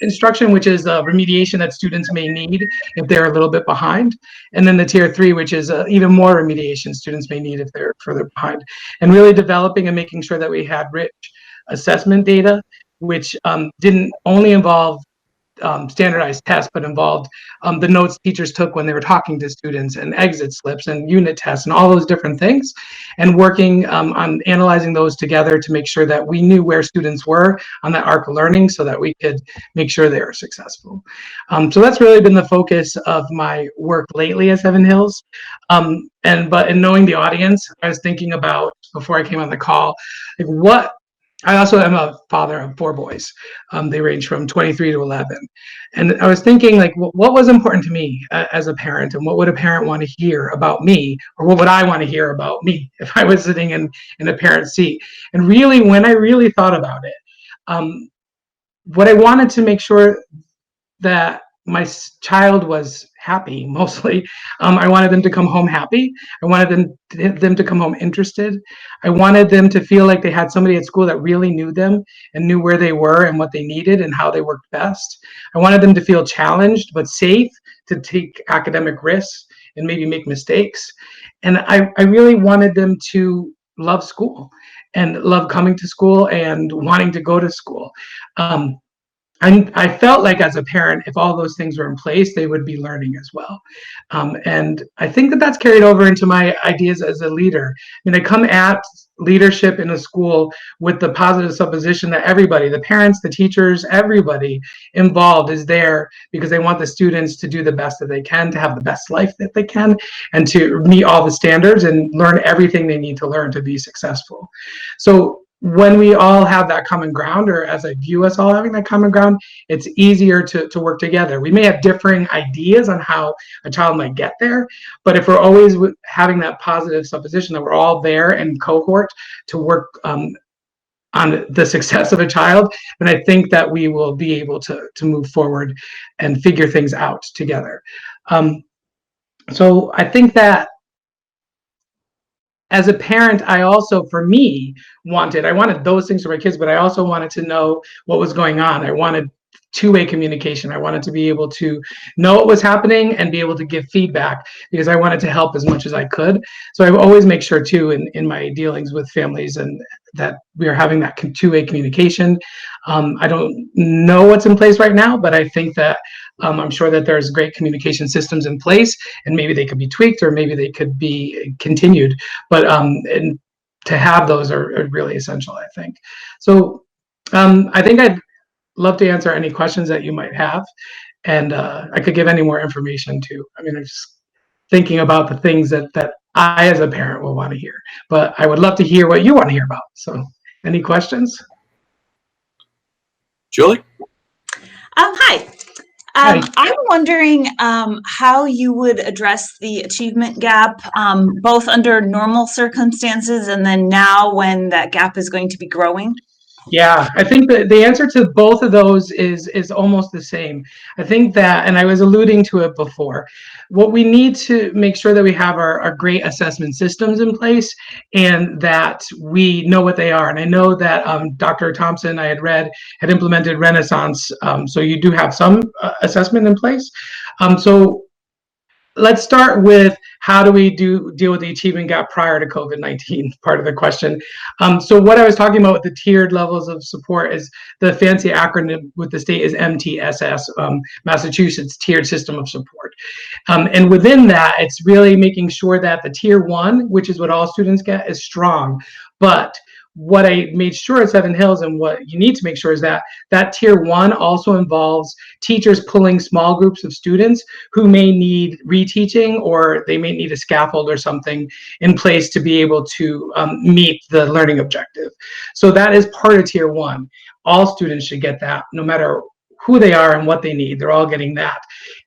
instruction, which is remediation that students may need if they're a little bit behind. And then the Tier 3, which is even more remediation students may need if they're further behind. And really developing and making sure that we had rich assessment data, which didn't only involve standardized tests, but involved the notes teachers took when they were talking to students, and exit slips and unit tests and all those different things, and working on analyzing those together to make sure that we knew where students were on that arc of learning so that we could make sure they were successful. So that's really been the focus of my work lately at Seven Hills. But in knowing the audience, I was thinking about, before I came on the call, like I also am a father of 4 boys. They range from 23 to 11. And I was thinking, like, what was important to me as a parent, and what would a parent want to hear about me, or what would I want to hear about me if I was sitting in a parent seat? And really, when I really thought about it, what I wanted to make sure that my child was happy mostly. I wanted them to come home happy. I wanted them to come home interested. I wanted them to feel like they had somebody at school that really knew them and knew where they were and what they needed and how they worked best. I wanted them to feel challenged but safe to take academic risks and maybe make mistakes. And I really wanted them to love school and love coming to school and wanting to go to school. I felt like as a parent, if all those things were in place, they would be learning as well. And I think that that's carried over into my ideas as a leader. I mean, I come at leadership in a school with the positive supposition that everybody, the parents, the teachers, everybody involved is there because they want the students to do the best that they can, to have the best life that they can, and to meet all the standards and learn everything they need to learn to be successful. So when we all have that common ground, or as I view us all having that common ground, it's easier to work together. We may have differing ideas on how a child might get there, but if we're always having that positive supposition that we're all there in cohort to work on the success of a child, then I think that we will be able to move forward and figure things out together. So I think that as a parent, I also, for me, I wanted those things for my kids, but I also wanted to know what was going on. I wanted two-way communication. I wanted to be able to know what was happening and be able to give feedback because I wanted to help as much as I could. So I always make sure too in my dealings with families and that we are having that two-way communication. I don't know what's in place right now, but I think that I'm sure that there's great communication systems in place, and maybe they could be tweaked or maybe they could be continued. But and to have those are really essential, I think. So I think I'd love to answer any questions that you might have, and I could give any more information too. I mean, I'm just thinking about the things that I, as a parent, will want to hear. But I would love to hear what you want to hear about. So, any questions? Julie? Hi. Hi. I'm wondering how you would address the achievement gap, both under normal circumstances and then now when that gap is going to be growing. Yeah, I think that the answer to both of those is almost the same. I think that, and I was alluding to it before, what we need to make sure that we have our great assessment systems in place and that we know what they are. And I know that Dr. Thompson, I had read, had implemented Renaissance. So you do have some assessment in place. So let's start with how do we deal with the achievement gap prior to COVID-19, part of the question. So what I was talking about with the tiered levels of support is the fancy acronym with the state is MTSS, Massachusetts Tiered System of Support. And within that, it's really making sure that the tier one, which is what all students get, is strong. But what I made sure at Seven Hills and what you need to make sure is that that tier one also involves teachers pulling small groups of students who may need reteaching or they may need a scaffold or something in place to be able to meet the learning objective. So that is part of tier one. All students should get that, no matter who they are and what they need. They're all getting that.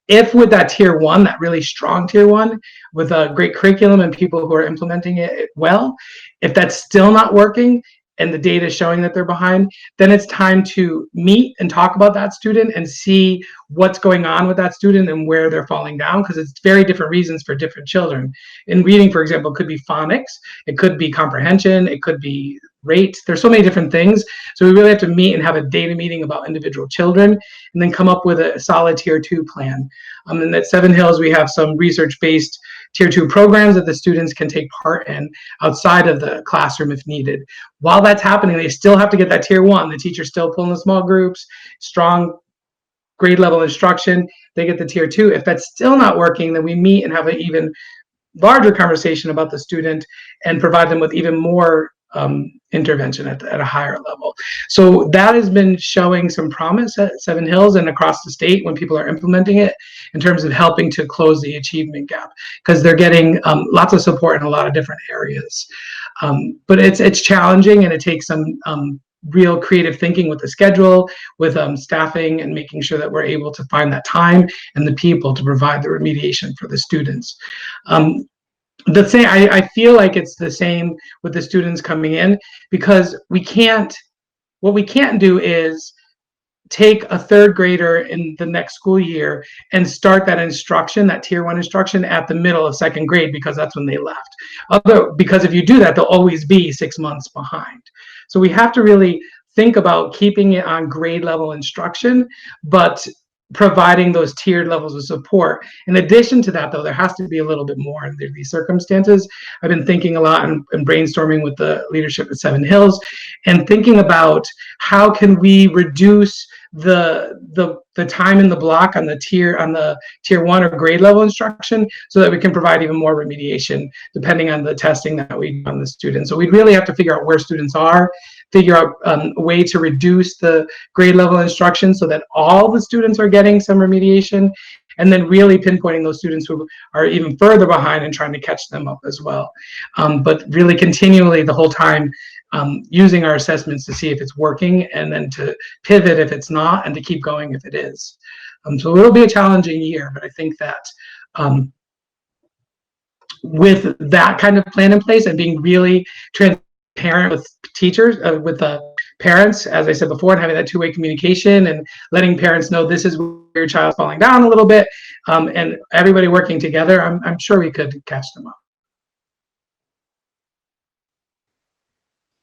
If with that tier one, that really strong tier one, with a great curriculum and people who are implementing it well, if that's still not working and the data is showing that they're behind, then it's time to meet and talk about that student and see what's going on with that student and where they're falling down, because it's very different reasons for different children. In reading, for example, it could be phonics, it could be comprehension, it could be rate. There's so many different things. So we really have to meet and have a data meeting about individual children and then come up with a solid tier two plan. And at Seven Hills, we have some research-based tier two programs that the students can take part in outside of the classroom if needed. While that's happening, they still have to get that tier one. The teacher's still pulling the small groups, strong grade level instruction, they get the tier two. If that's still not working, then we meet and have an even larger conversation about the student and provide them with even more intervention at a higher level. So that has been showing some promise at Seven Hills and across the state when people are implementing it in terms of helping to close the achievement gap, because they're getting lots of support in a lot of different areas. But it's challenging and it takes some real creative thinking with the schedule, with staffing, and making sure that we're able to find that time and the people to provide the remediation for the students. The thing I feel like it's the same with the students coming in, because what we can't do is take a third grader in the next school year and start that instruction, that tier 1 instruction, at the middle of second grade, because that's when they left. Because if you do that, they'll always be 6 months behind. So we have to really think about keeping it on grade level instruction, but providing those tiered levels of support. In addition to that, though, there has to be a little bit more under these circumstances. I've been thinking a lot and brainstorming with the leadership at Seven Hills, and thinking about how can we reduce the time in the block on the tier 1 or grade level instruction, so that we can provide even more remediation depending on the testing that we do on the students. So we'd really have to figure out where students are, figure out a way to reduce the grade level instruction so that all the students are getting some remediation, and then really pinpointing those students who are even further behind and trying to catch them up as well. But really continually the whole time using our assessments to see if it's working, and then to pivot if it's not, and to keep going if it is. So it'll be a challenging year, but I think that with that kind of plan in place and being really transparent with teachers, with the parents, as I said before, and having that two-way communication and letting parents know this is where your child's falling down a little bit, and everybody working together, I'm sure we could catch them up.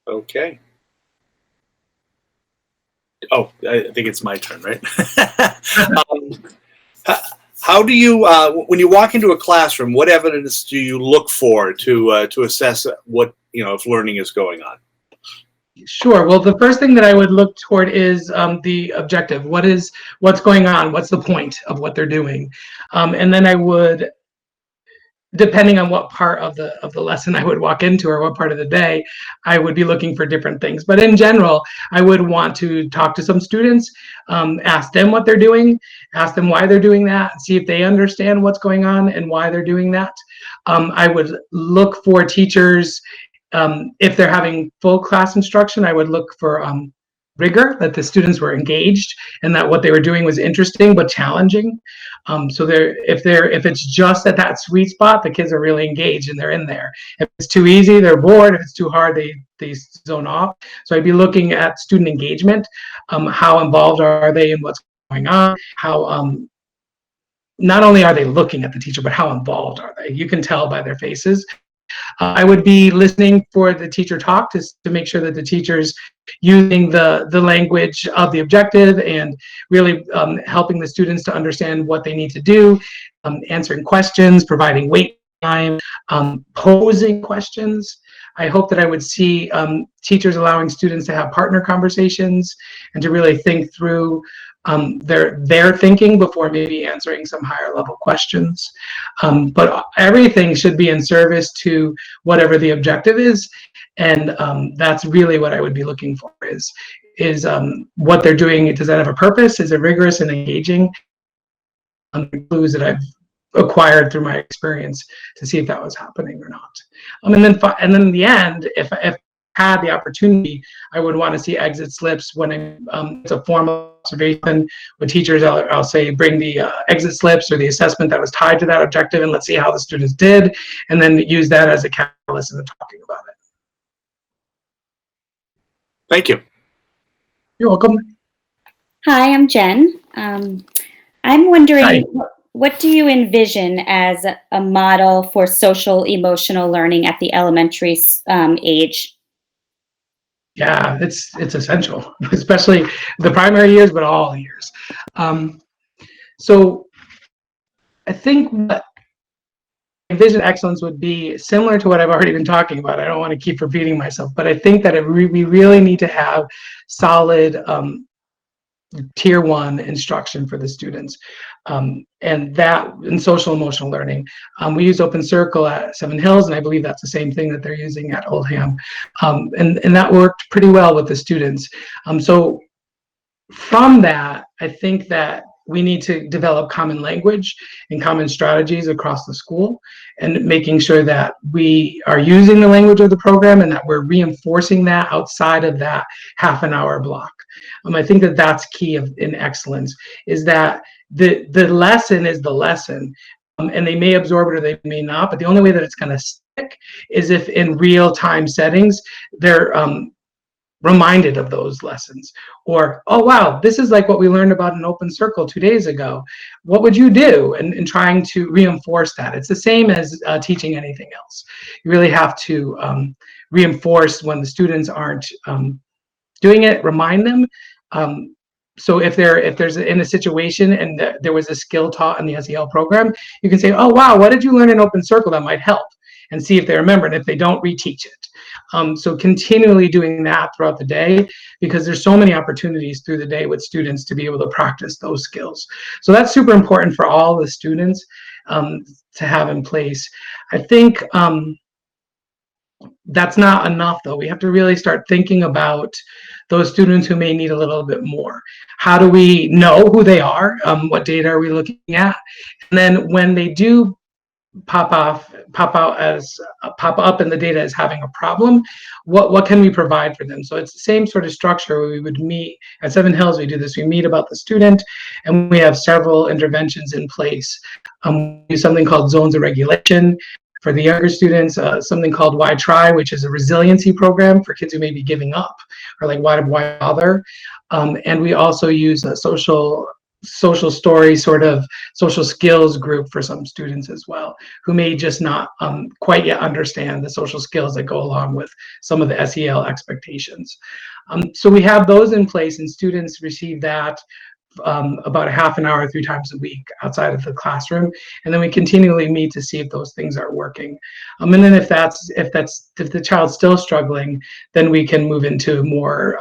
Okay. Oh, I think it's my turn, right? How do you, when you walk into a classroom, what evidence do you look for to assess what, if learning is going on? Sure. Well, the first thing that I would look toward is the objective. What's going on? What's the point of what they're doing? And then I would, depending on what part of the lesson I would walk into, or what part of the day, I would be looking for different things. But in general, I would want to talk to some students, ask them what they're doing, ask them why they're doing that, see if they understand what's going on and why they're doing that. I would look for teachers, if they're having full class instruction, I would look for rigor, that the students were engaged and that what they were doing was interesting but challenging. So if it's just at that sweet spot, the kids are really engaged and they're in there. If it's too easy, they're bored. If it's too hard, they zone off. So I'd be looking at student engagement. How involved are they in what's going on? How not only are they looking at the teacher, but how involved are they? You can tell by their faces. I would be listening for the teacher talk to make sure that the teacher's using the language of the objective, and really helping the students to understand what they need to do, answering questions, providing wait time, posing questions. I hope that I would see teachers allowing students to have partner conversations and to really think through their thinking before maybe answering some higher level questions. But everything should be in service to whatever the objective is. And that's really what I would be looking for is what they're doing. Does that have a purpose? Is it rigorous and engaging? Clues that I've acquired through my experience to see if that was happening or not. And then in the end, if had the opportunity, I would want to see exit slips when it's a formal observation with teachers. I'll say bring the exit slips or the assessment that was tied to that objective, and let's see how the students did, and then use that as a catalyst in talking about it. Thank you. You're welcome. Hi, I'm Jen. I'm wondering, Hi. What do you envision as a model for social emotional learning at the elementary age? Yeah, it's essential, especially the primary years, but all years. So I think what Envision excellence would be similar to what I've already been talking about. I don't want to keep repeating myself, but I think that we really need to have solid tier 1 instruction for the students, and that in social emotional learning. We use Open Circle at Seven Hills, and I believe that's the same thing that they're using at Oldham, and that worked pretty well with the students. So from that, I think that we need to develop common language and common strategies across the school, and making sure that we are using the language of the program and that we're reinforcing that outside of that half an hour block. I think that that's key in excellence, is that the lesson is the lesson, and they may absorb it or they may not, but the only way that it's going to stick is if in real time settings they're reminded of those lessons. Or, oh wow, this is like what we learned about an open circle 2 days ago. What would you do? And trying to reinforce that. It's the same as teaching anything else. You really have to reinforce when the students aren't doing it, remind them. So if there's in a situation and there was a skill taught in the SEL program, you can say, oh wow, what did you learn in open circle that might help? And see if they remember, and if they don't, reteach it. So continually doing that throughout the day, because there's so many opportunities through the day with students to be able to practice those skills. So that's super important for all the students to have in place. I think that's not enough though. We have to really start thinking about those students who may need a little bit more. How do we know who they are? What data are we looking at? And then when they do pop up in the data as having a problem, what can we provide for them? So it's the same sort of structure where we would meet at Seven Hills. We do this, we meet about the student, and we have several interventions in place. We do something called zones of regulation for the younger students, something called Why Try, which is a resiliency program for kids who may be giving up, or like why bother. And we also use a social story, sort of social skills group for some students as well, who may just not quite yet understand the social skills that go along with some of the SEL expectations. So we have those in place, and students receive that about a half an hour 3 times a week outside of the classroom, and then we continually meet to see if those things are working. And then if the child's still struggling, then we can move into more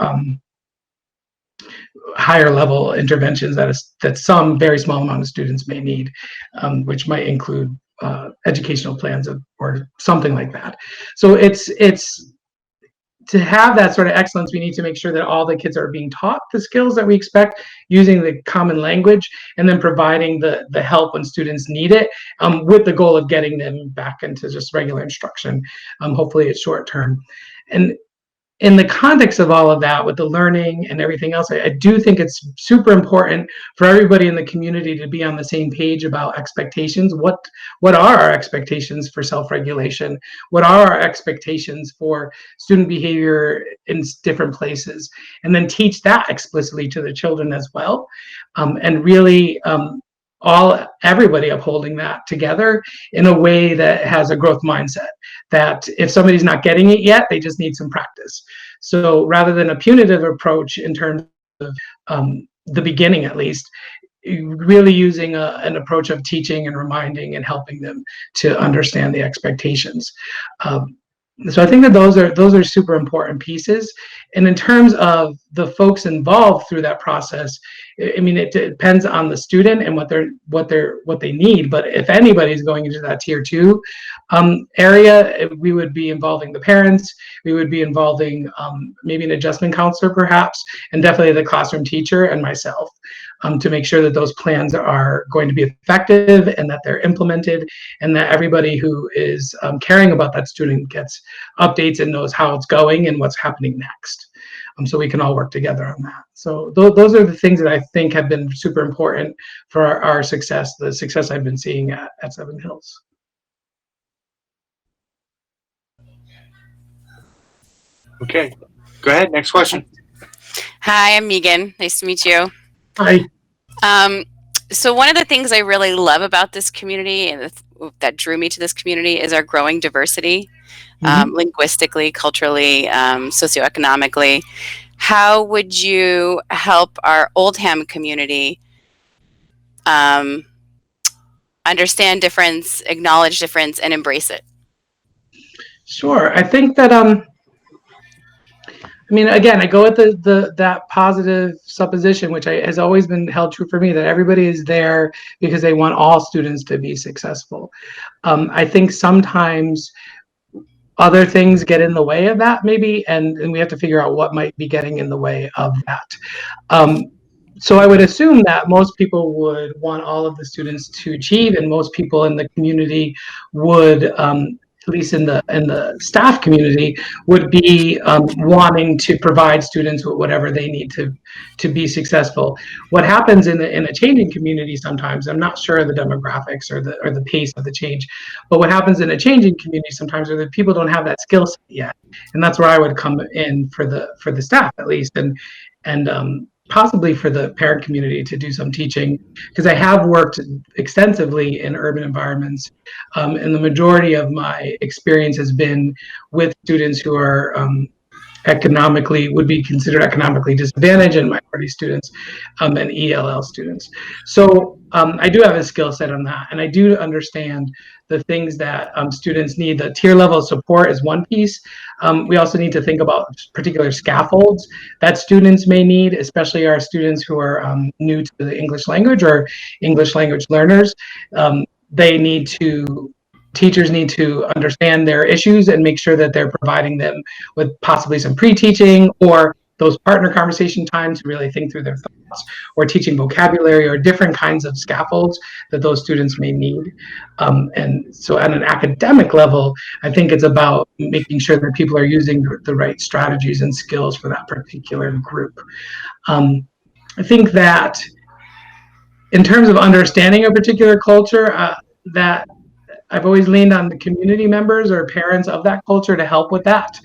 higher level interventions that some very small amount of students may need, which might include educational plans or something like that. So it's to have that sort of excellence, we need to make sure that all the kids are being taught the skills that we expect, using the common language, and then providing the help when students need it, with the goal of getting them back into just regular instruction. Hopefully it's short term. And in the context of all of that, with the learning and everything else, I do think it's super important for everybody in the community to be on the same page about expectations. What are our expectations for self-regulation? What are our expectations for student behavior in different places? And then teach that explicitly to the children as well. And really everybody upholding that together in a way that has a growth mindset, that if somebody's not getting it yet, they just need some practice. So rather than a punitive approach in terms of the beginning, at least, really using an approach of teaching and reminding and helping them to understand the expectations. So I think that those are super important pieces. And in terms of the folks involved through that process, I mean, it depends on the student and what they need. But if anybody's going into that tier 2 area, we would be involving the parents. We would be involving maybe an adjustment counselor, perhaps, and definitely the classroom teacher and myself, to make sure that those plans are going to be effective and that they're implemented, and that everybody who is caring about that student gets updates and knows how it's going and what's happening next. So we can all work together on that. So those are the things that I think have been super important for our success, the success I've been seeing at Seven Hills. Okay, go ahead. Next question. Hi, I'm Megan. Nice to meet you. Hi. So one of the things I really love about this community and that drew me to this community is our growing diversity, linguistically, culturally, socioeconomically. How would you help our Oldham community understand difference, acknowledge difference, and embrace it? Sure. I think that I mean, again, I go with that positive supposition, which has always been held true for me, that everybody is there because they want all students to be successful. I think sometimes other things get in the way of that, maybe, and we have to figure out what might be getting in the way of that. So I would assume that most people would want all of the students to achieve, and most people in the community would at least in the staff community, would be wanting to provide students with whatever they need to be successful. What happens in a changing community sometimes, I'm not sure of the demographics or the pace of the change, but what happens in a changing community sometimes are that people don't have that skill set yet, and that's where I would come in for the staff at least, and possibly for the parent community to do some teaching, because I have worked extensively in urban environments, and the majority of my experience has been with students who are would be considered economically disadvantaged, and minority students, and ELL students. So I do have a skill set on that, and I do understand the things that students need. The tier level support is one piece. We also need to think about particular scaffolds that students may need, especially our students who are new to the English language or English language learners. Teachers need to understand their issues and make sure that they're providing them with possibly some pre-teaching or those partner conversation times to really think through their thoughts, or teaching vocabulary or different kinds of scaffolds that those students may need. And so at an academic level, I think it's about making sure that people are using the right strategies and skills for that particular group. I think that in terms of understanding a particular culture, that I've always leaned on the community members or parents of that culture to help with that.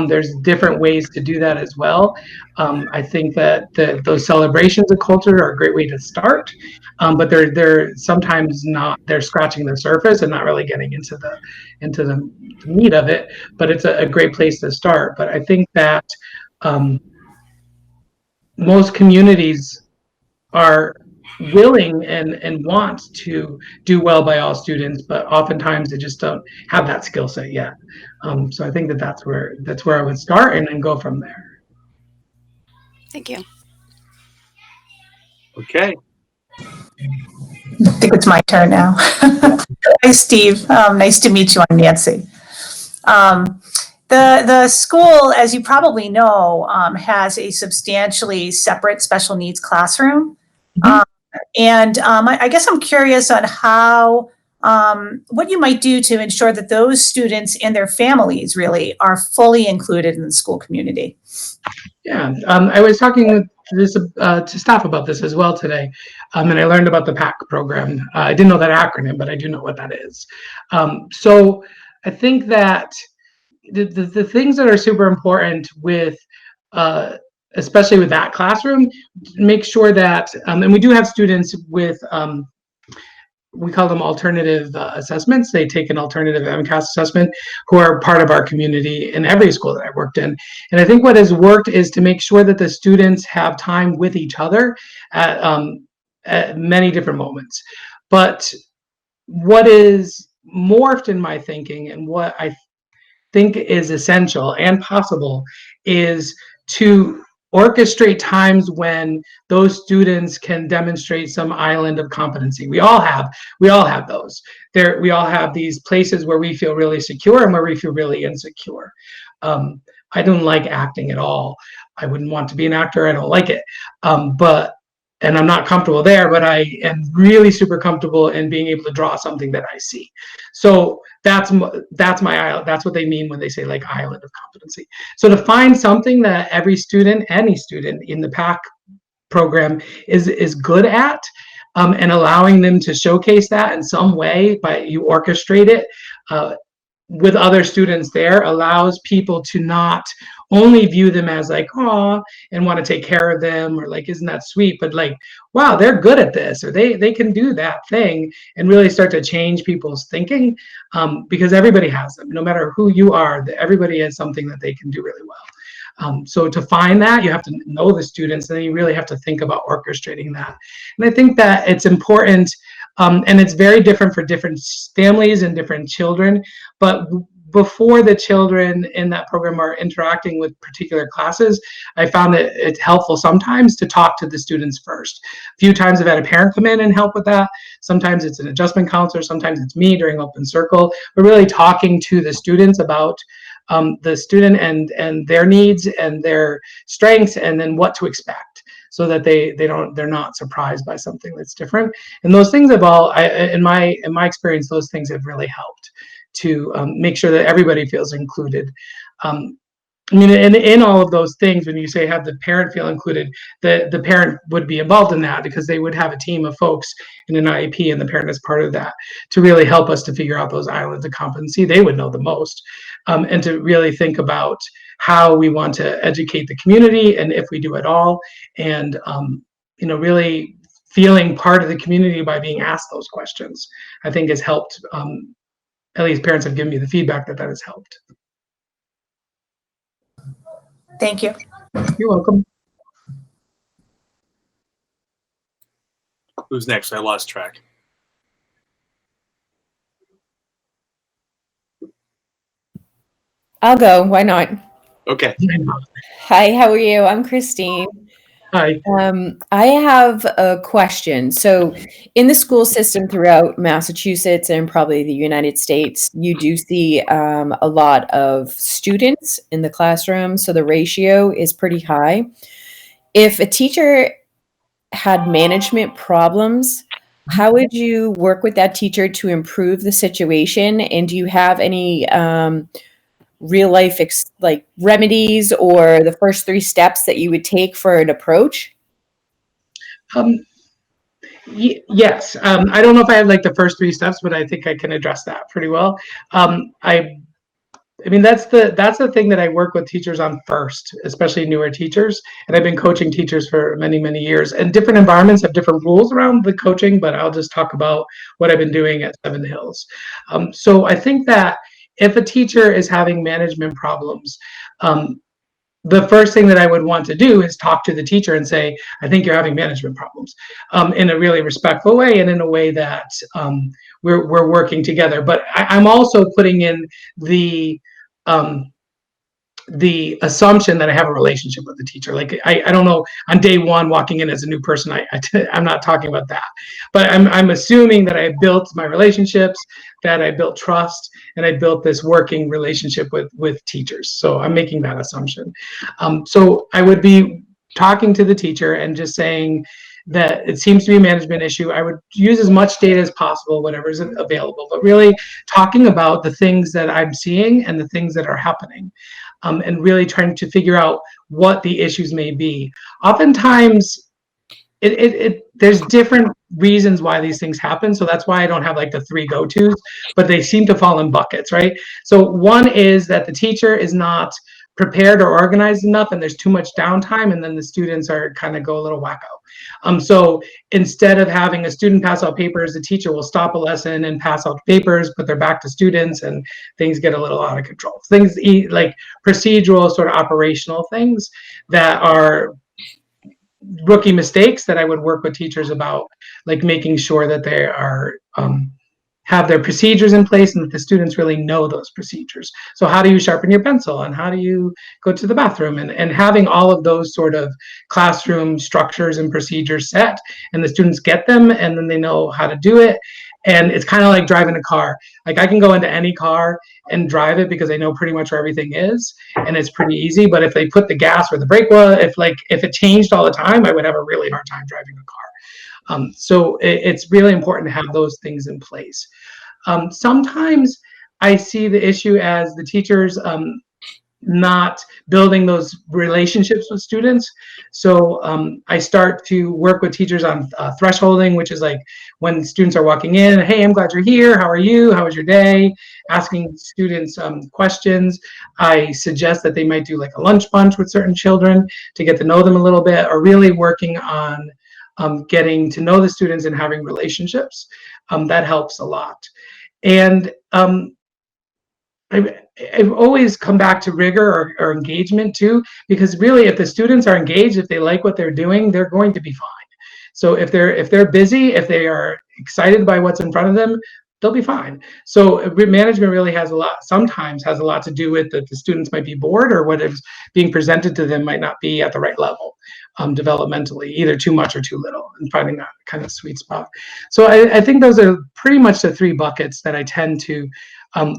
There's different ways to do that as well. I think that those celebrations of culture are a great way to start, but they're sometimes not. They're scratching the surface and not really getting into the meat of it. But it's a great place to start. But I think that most communities are willing and want to do well by all students, but oftentimes they just don't have that skill set yet. So I think that's where I would start and then go from there. Thank you. Okay. I think it's my turn now. Hi, Steve. Nice to meet you. I'm Nancy. The school, as you probably know, has a substantially separate special needs classroom. And I guess I'm curious on how, what you might do to ensure that those students and their families really are fully included in the school community. Yeah, I was talking to staff about this as well today, and I learned about the PAC program. I didn't know that acronym, but I do know what that is. So I think that the things that are super important with especially with that classroom, make sure that, and we do have students with, we call them alternative assessments. They take an alternative MCAS assessment who are part of our community in every school that I've worked in. And I think what has worked is to make sure that the students have time with each other at many different moments. But what is morphed in my thinking and what I think is essential and possible is to orchestrate times when those students can demonstrate some island of competency. We all have those. We all have these places where we feel really secure and where we feel really insecure. I don't like acting at all. I wouldn't want to be an actor. I don't like it. And I'm not comfortable there, but I am really super comfortable in being able to draw something that I see. So that's my island. That's what they mean when they say like island of competency. So to find something that every student, any student in the PAC program is good at, and allowing them to showcase that in some way by you orchestrate it with other students there, allows people to not only view them as like, oh, and want to take care of them, or like, isn't that sweet, but like, wow, they're good at this, or they can do that thing, and really start to change people's thinking, because everybody has them. No matter who you are, everybody has something that they can do really well. So to find that, you have to know the students, and then you really have to think about orchestrating that. And I think that it's important, and it's very different for different families and different children, but before the children in that program are interacting with particular classes, I found that it's helpful sometimes to talk to the students first. A few times I've had a parent come in and help with that. Sometimes it's an adjustment counselor, sometimes it's me during open circle, but really talking to the students about the student and their needs and their strengths, and then what to expect, so that they're not surprised by something that's different. And those things have all, in my experience, those things have really helped to make sure that everybody feels included. I mean, in all of those things, when you say have the parent feel included, the parent would be involved in that because they would have a team of folks in an IEP, and the parent is part of that to really help us to figure out those islands of competency. They would know the most, and to really think about how we want to educate the community and if we do at all, and really feeling part of the community by being asked those questions, I think has helped. At least parents have given me the feedback that has helped. Thank you. You're welcome. Who's next? I lost track. I'll go. Why not? Okay. Hi, how are you? I'm Christine. Hi. I have a question. So, in the school system throughout Massachusetts and probably the United States, you do see a lot of students in the classroom. So, the ratio is pretty high. If a teacher had management problems, how would you work with that teacher to improve the situation? And do you have any real life remedies or the first 3 steps that you would take for an approach? Yes. I don't know if I have like the first 3 steps, but I think I can address that pretty well. I mean, that's the thing that I work with teachers on first, especially newer teachers. And I've been coaching teachers for many, many years. And different environments have different rules around the coaching, but I'll just talk about what I've been doing at Seven Hills. So I think that if a teacher is having management problems, the first thing that I would want to do is talk to the teacher and say, I think you're having management problems, in a really respectful way and in a way that we're working together. But I'm also putting in the assumption that I have a relationship with the teacher. Like I don't know, on day one walking in as a new person, I'm not talking about that, but I'm assuming that I built my relationships, that I built trust, and I built this working relationship with teachers. So I'm making that assumption. So I would be talking to the teacher and just saying that it seems to be a management issue. I would use as much data as possible, whatever is available, but really talking about the things that I'm seeing and the things that are happening, and really trying to figure out what the issues may be. Oftentimes, there's different reasons why these things happen. So that's why I don't have like the 3 go-tos, but they seem to fall in buckets, right? So one is that the teacher is not prepared or organized enough, and there's too much downtime, and then the students are kind of go a little wacko. So instead of having a student pass out papers, the teacher will stop a lesson and pass out papers, put their back to students, and things get a little out of control. Things like procedural, sort of operational things that are rookie mistakes that I would work with teachers about, like making sure that they are have their procedures in place and that the students really know those procedures. So how do you sharpen your pencil, and how do you go to the bathroom, and having all of those sort of classroom structures and procedures set, and the students get them, and then they know how to do it. And it's kind of like driving a car. Like I can go into any car and drive it because I know pretty much where everything is, and it's pretty easy. But if they put the gas where the brake was, if it changed all the time, I would have a really hard time driving a car. So it's really important to have those things in place. Sometimes I see the issue as the teachers not building those relationships with students. So I start to work with teachers on thresholding, which is like when students are walking in, hey, I'm glad you're here. How are you? How was your day? Asking students questions. I suggest that they might do like a lunch bunch with certain children to get to know them a little bit, or really working on getting to know the students and having relationships. That helps a lot. And I've always come back to rigor or engagement too, because really if the students are engaged, if they like what they're doing, they're going to be fine. So if they're busy, if they are excited by what's in front of them, they'll be fine. So management really sometimes has a lot to do with that the students might be bored, or what is being presented to them might not be at the right level developmentally, either too much or too little, and finding that kind of sweet spot. So I think those are pretty much the 3 buckets that I tend to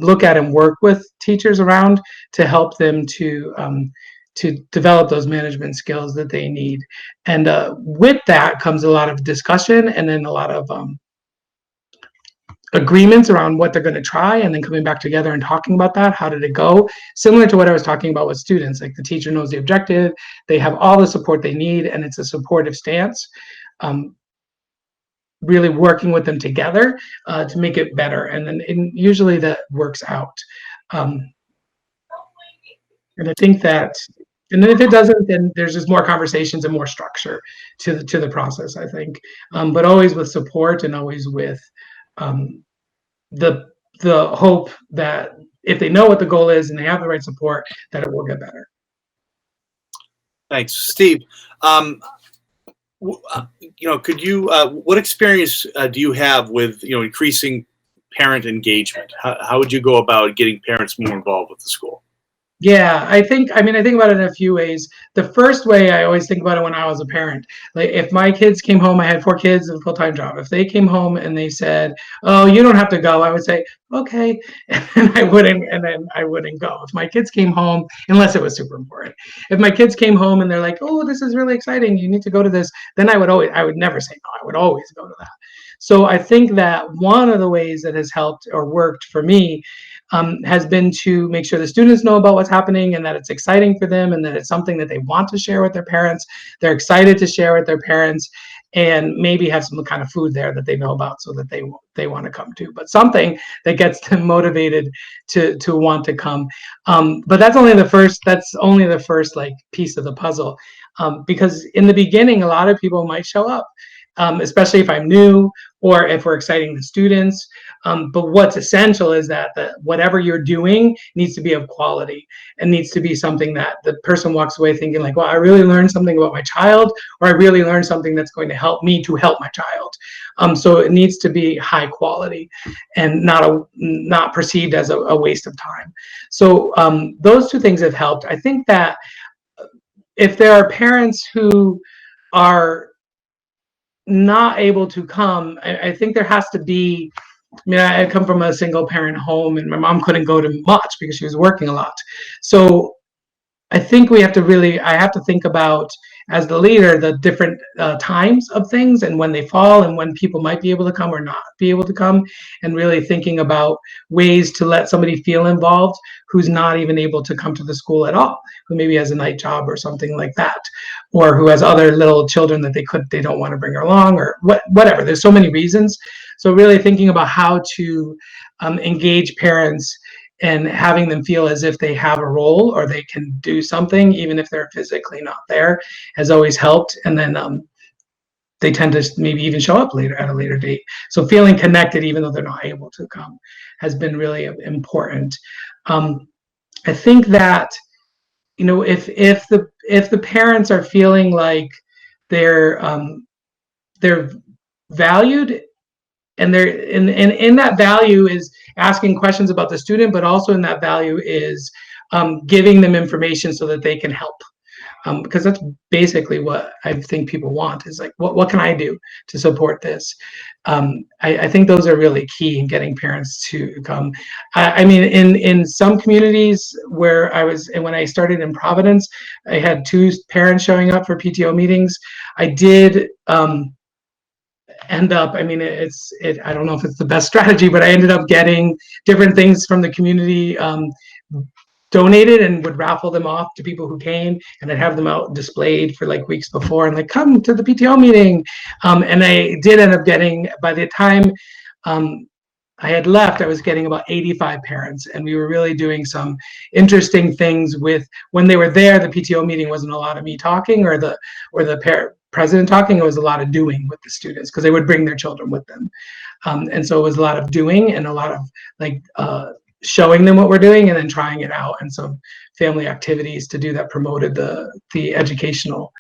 look at and work with teachers around to help them to develop those management skills that they need. And with that comes a lot of discussion, and then a lot of agreements around what they're going to try, and then coming back together and talking about that. How did it go? Similar to what I was talking about with students, like the teacher knows the objective, they have all the support they need, and it's a supportive stance. Really working with them together to make it better, and then usually that works out. And I think that, and then if it doesn't, then there's just more conversations and more structure to the process, I think. But always with support, and always with the hope that if they know what the goal is and they have the right support, that it will get better. Thanks, Steve. Could you? What experience do you have with increasing parent engagement? How would you go about getting parents more involved with the school? Yeah, I think about it in a few ways. The first way, I always think about it when I was a parent. Like if my kids came home, I had 4 kids and a full-time job. If they came home and they said, "Oh, you don't have to go," I would say, "Okay," and I wouldn't go. If my kids came home, unless it was super important. If my kids came home and they're like, "Oh, this is really exciting, you need to go to this," then I would never say no. I would always go to that. So I think that one of the ways that has helped or worked for me has been to make sure the students know about what's happening, and that it's exciting for them, and that it's something that they want to share with their parents. They're excited to share with their parents, and maybe have some kind of food there that they know about, so that they want to come to. But something that gets them motivated to want to come. But that's only the first like piece of the puzzle, because in the beginning, a lot of people might show up. Especially if I'm new or if we're exciting the students. But what's essential is that whatever you're doing needs to be of quality, and needs to be something that the person walks away thinking like, well, I really learned something about my child, or I really learned something that's going to help me to help my child. So it needs to be high quality and not perceived as a waste of time. So those two things have helped. I think that if there are parents who are not able to come, I think there has to be, I come from a single parent home, and my mom couldn't go to much because she was working a lot. So I think I have to think about, as the leader, the different times of things, and when they fall, and when people might be able to come or not be able to come, and really thinking about ways to let somebody feel involved who's not even able to come to the school at all, who maybe has a night job or something like that, or who has other little children that they don't want to bring along, or whatever. There's so many reasons. So really thinking about how to engage parents and having them feel as if they have a role or they can do something, even if they're physically not there, has always helped. And then they tend to maybe even show up later at a later date. So feeling connected, even though they're not able to come, has been really important. I think that, if the parents are feeling like they're valued, and they're in that value is asking questions about the student, but also in that value is giving them information so that they can help. Because that's basically what I think people want, is like, what can I do to support this? I think those are really key in getting parents to come. I mean, in some communities where when I started in Providence, I had 2 parents showing up for PTO meetings. I did end up, I don't know if it's the best strategy, but I ended up getting different things from the community donated, and would raffle them off to people who came, and I'd have them out displayed for like weeks before, and like, come to the PTO meeting. And I did end up getting, by the time I had left, I was getting about 85 parents, and we were really doing some interesting things with, when they were there, the PTO meeting wasn't a lot of me talking or the president talking. It was a lot of doing with the students, because they would bring their children with them. And so it was a lot of doing, and a lot of like showing them what we're doing, and then trying it out, and some family activities to do that promoted the educational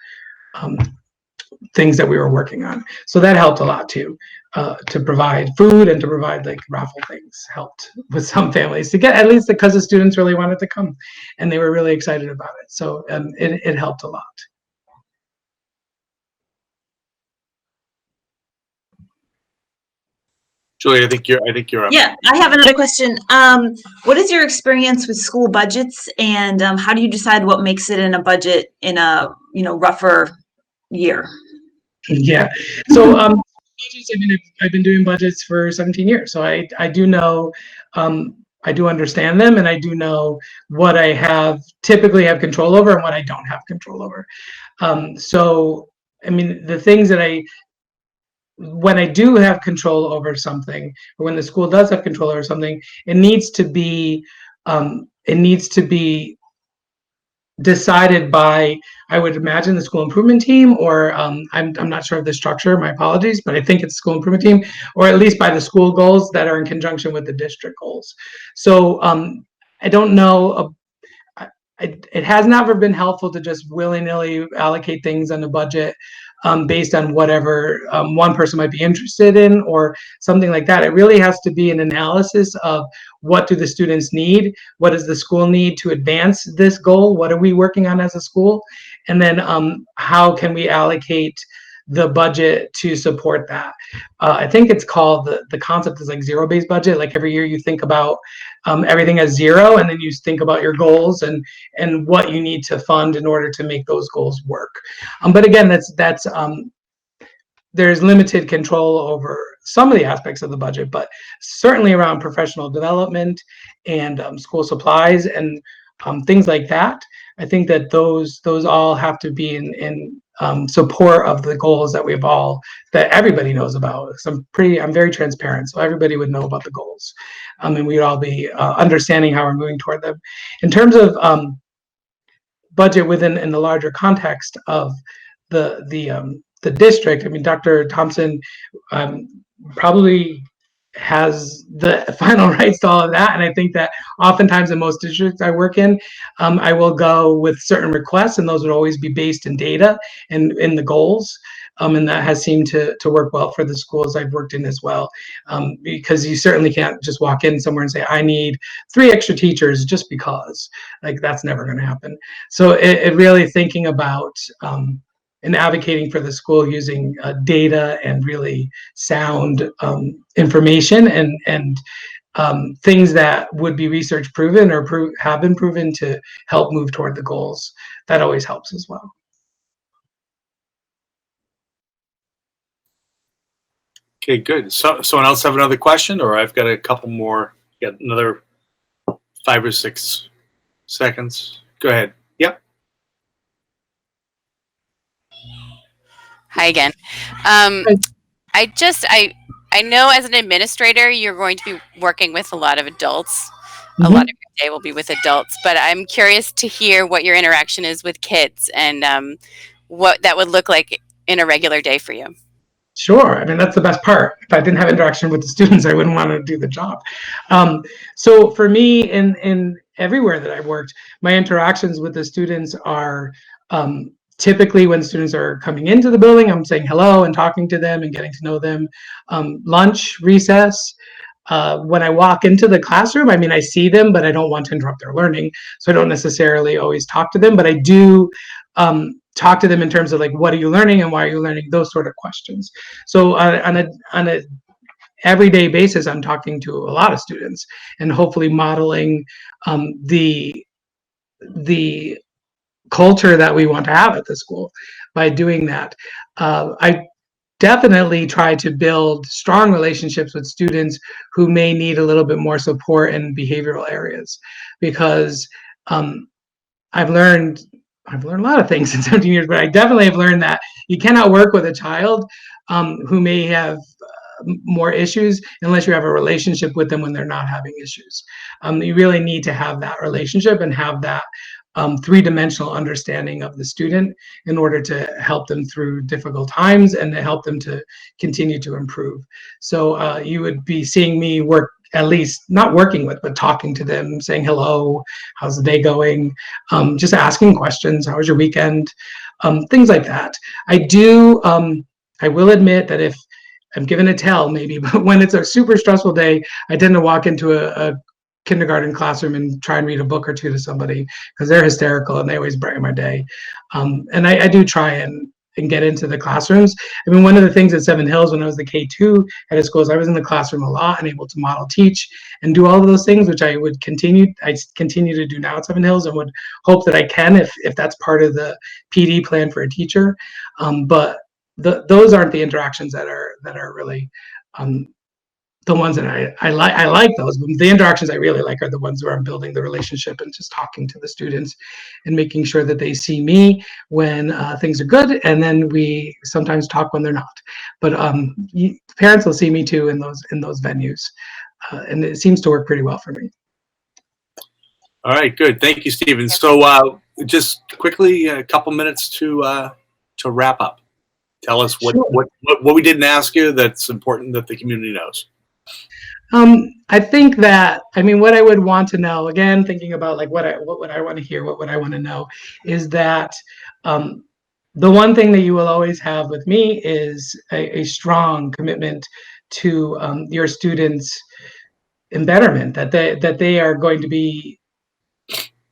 things that we were working on. So that helped a lot too. To provide food and to provide like raffle things helped with some families to get, at least because the students really wanted to come and they were really excited about it. So it helped a lot. Julie, I think you're up. Yeah, I have another question. What is your experience with school budgets, and how do you decide what makes it in a budget in a rougher year? Yeah. So budgets, I mean, I've been doing budgets for 17 years, so I do know, I do understand them, and I do know what I typically have control over and what I don't have control over. So, I mean, the things that when I do have control over something, or when the school does have control over something, it needs to be, decided by, I would imagine, the school improvement team, or I'm not sure of the structure, my apologies, but I think it's school improvement team, or at least by the school goals that are in conjunction with the district goals. So I don't know, it has never been helpful to just willy-nilly allocate things on the budget based on whatever one person might be interested in or something like that. It really has to be an analysis of what do the students need, what does the school need to advance this goal, what are we working on as a school, and then how can we allocate the budget to support that. I think it's called, the concept is like zero-based budget. Like every year you think about everything as zero, and then you think about your goals and what you need to fund in order to make those goals work. But again, there's limited control over some of the aspects of the budget, but certainly around professional development and school supplies and things like that. I think that those all have to be in support of the goals that everybody knows about. So I'm very transparent, so everybody would know about the goals, and we'd all be understanding how we're moving toward them. In terms of budget in the larger context of the district, I mean, Dr. Thompson probably has the final rights to all of that. And I think that oftentimes in most districts I work in, I will go with certain requests, and those would always be based in data and in the goals. And that has seemed to work well for the schools I've worked in as well. Because you certainly can't just walk in somewhere and say, I need 3 extra teachers just because. Like, that's never going to happen. So it really thinking about and advocating for the school using data and really sound information and things that would be research proven or have been proven to help move toward the goals. That always helps as well. Okay, good. So someone else have another question, or I've got a couple more. Got another 5 or 6 seconds. Go ahead. Yep. Hi again. I know as an administrator, you're going to be working with a lot of adults. Mm-hmm. A lot of your day will be with adults, but I'm curious to hear what your interaction is with kids and what that would look like in a regular day for you. Sure. I mean, that's the best part. If I didn't have interaction with the students, I wouldn't want to do the job. So for me, in everywhere that I've worked, my interactions with the students are typically when students are coming into the building, I'm saying hello and talking to them and getting to know them. Lunch, recess. When I walk into the classroom, I mean, I see them, but I don't want to interrupt their learning. So I don't necessarily always talk to them, but I do talk to them in terms of like, what are you learning and why are you learning? Those sort of questions. So on a everyday basis, I'm talking to a lot of students and hopefully modeling the culture that we want to have at the school by doing that. I definitely try to build strong relationships with students who may need a little bit more support in behavioral areas, because I've learned a lot of things in 17 years, but I definitely have learned that you cannot work with a child who may have more issues unless you have a relationship with them when they're not having issues. You really need to have that relationship and have that three-dimensional understanding of the student in order to help them through difficult times and to help them to continue to improve. So you would be seeing me work, at least not working with, but talking to them, saying hello, how's the day going, just asking questions, how was your weekend, things like that. I will admit that if I'm given a tell maybe, but when it's a super stressful day, I tend to walk into a kindergarten classroom and try and read a book or two to somebody because they're hysterical and they always brighten my day. And I do try and get into the classrooms. I mean, one of the things at Seven Hills when I was the K2 head of schools, I was in the classroom a lot and able to model teach and do all of those things, which I continue to do now at Seven Hills and would hope that I can if that's part of the PD plan for a teacher. But those aren't the interactions that are really the ones that I like. I like those, but the interactions I really like are the ones where I'm building the relationship and just talking to the students and making sure that they see me when things are good, and then we sometimes talk when they're not. But parents will see me too in those venues, and it seems to work pretty well for me. All right, good. Thank you, Stephen. So just quickly, a couple minutes to wrap up. Tell us what we didn't ask you that's important that the community knows. I think that, I mean, what I would want to know, again, thinking about like what would I want to hear, what would I want to know, is that the one thing that you will always have with me is a strong commitment to your students' betterment, that they are going to be.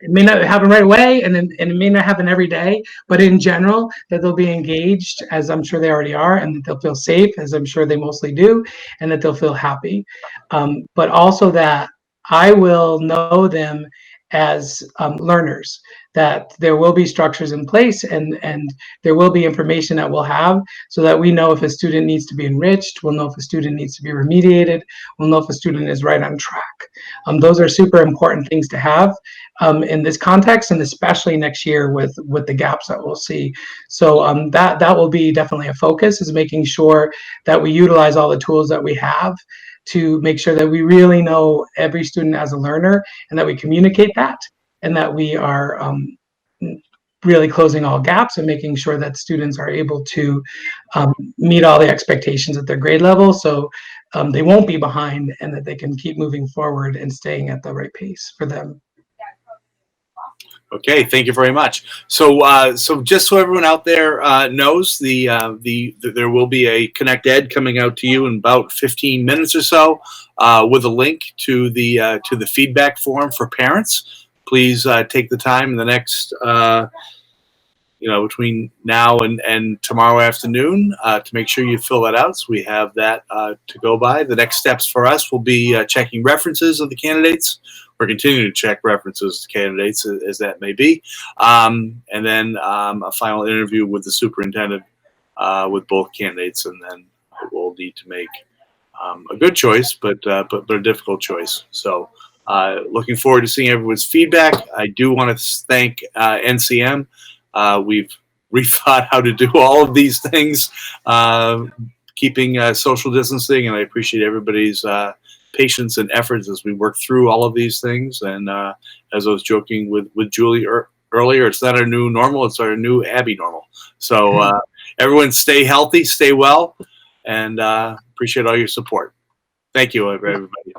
It may not happen right away, and it may not happen every day, but in general, that they'll be engaged, as I'm sure they already are, and that they'll feel safe, as I'm sure they mostly do, and that they'll feel happy. But also that I will know them as learners, that there will be structures in place, and there will be information that we'll have, so that we know if a student needs to be enriched, we'll know if a student needs to be remediated, we'll know if a student is right on track. Those are super important things to have in this context, and especially next year with the gaps that we'll see. So that will be definitely a focus, is making sure that we utilize all the tools that we have to make sure that we really know every student as a learner, and that we communicate that, and that we are really closing all gaps and making sure that students are able to meet all the expectations at their grade level, so they won't be behind, and that they can keep moving forward and staying at the right pace for them. Okay, thank you very much. So, so just so everyone out there knows, there will be a Connect Ed coming out to you in about 15 minutes or so, with a link to the feedback form for parents. Please take the time in the next, between now and tomorrow afternoon to make sure you fill that out. So we have that to go by. The next steps for us will be checking references of the candidates. We're continuing to check references to candidates as that may be. And then a final interview with the superintendent with both candidates. And then we'll need to make a good choice, but a difficult choice. So looking forward to seeing everyone's feedback. I do want to thank NCM. We've rethought how to do all of these things, keeping social distancing, and I appreciate everybody's patience and efforts as we work through all of these things. And as I was joking with Julie earlier, it's not our new normal, it's our new Abby normal. So everyone stay healthy, stay well, and appreciate all your support. Thank you, everybody.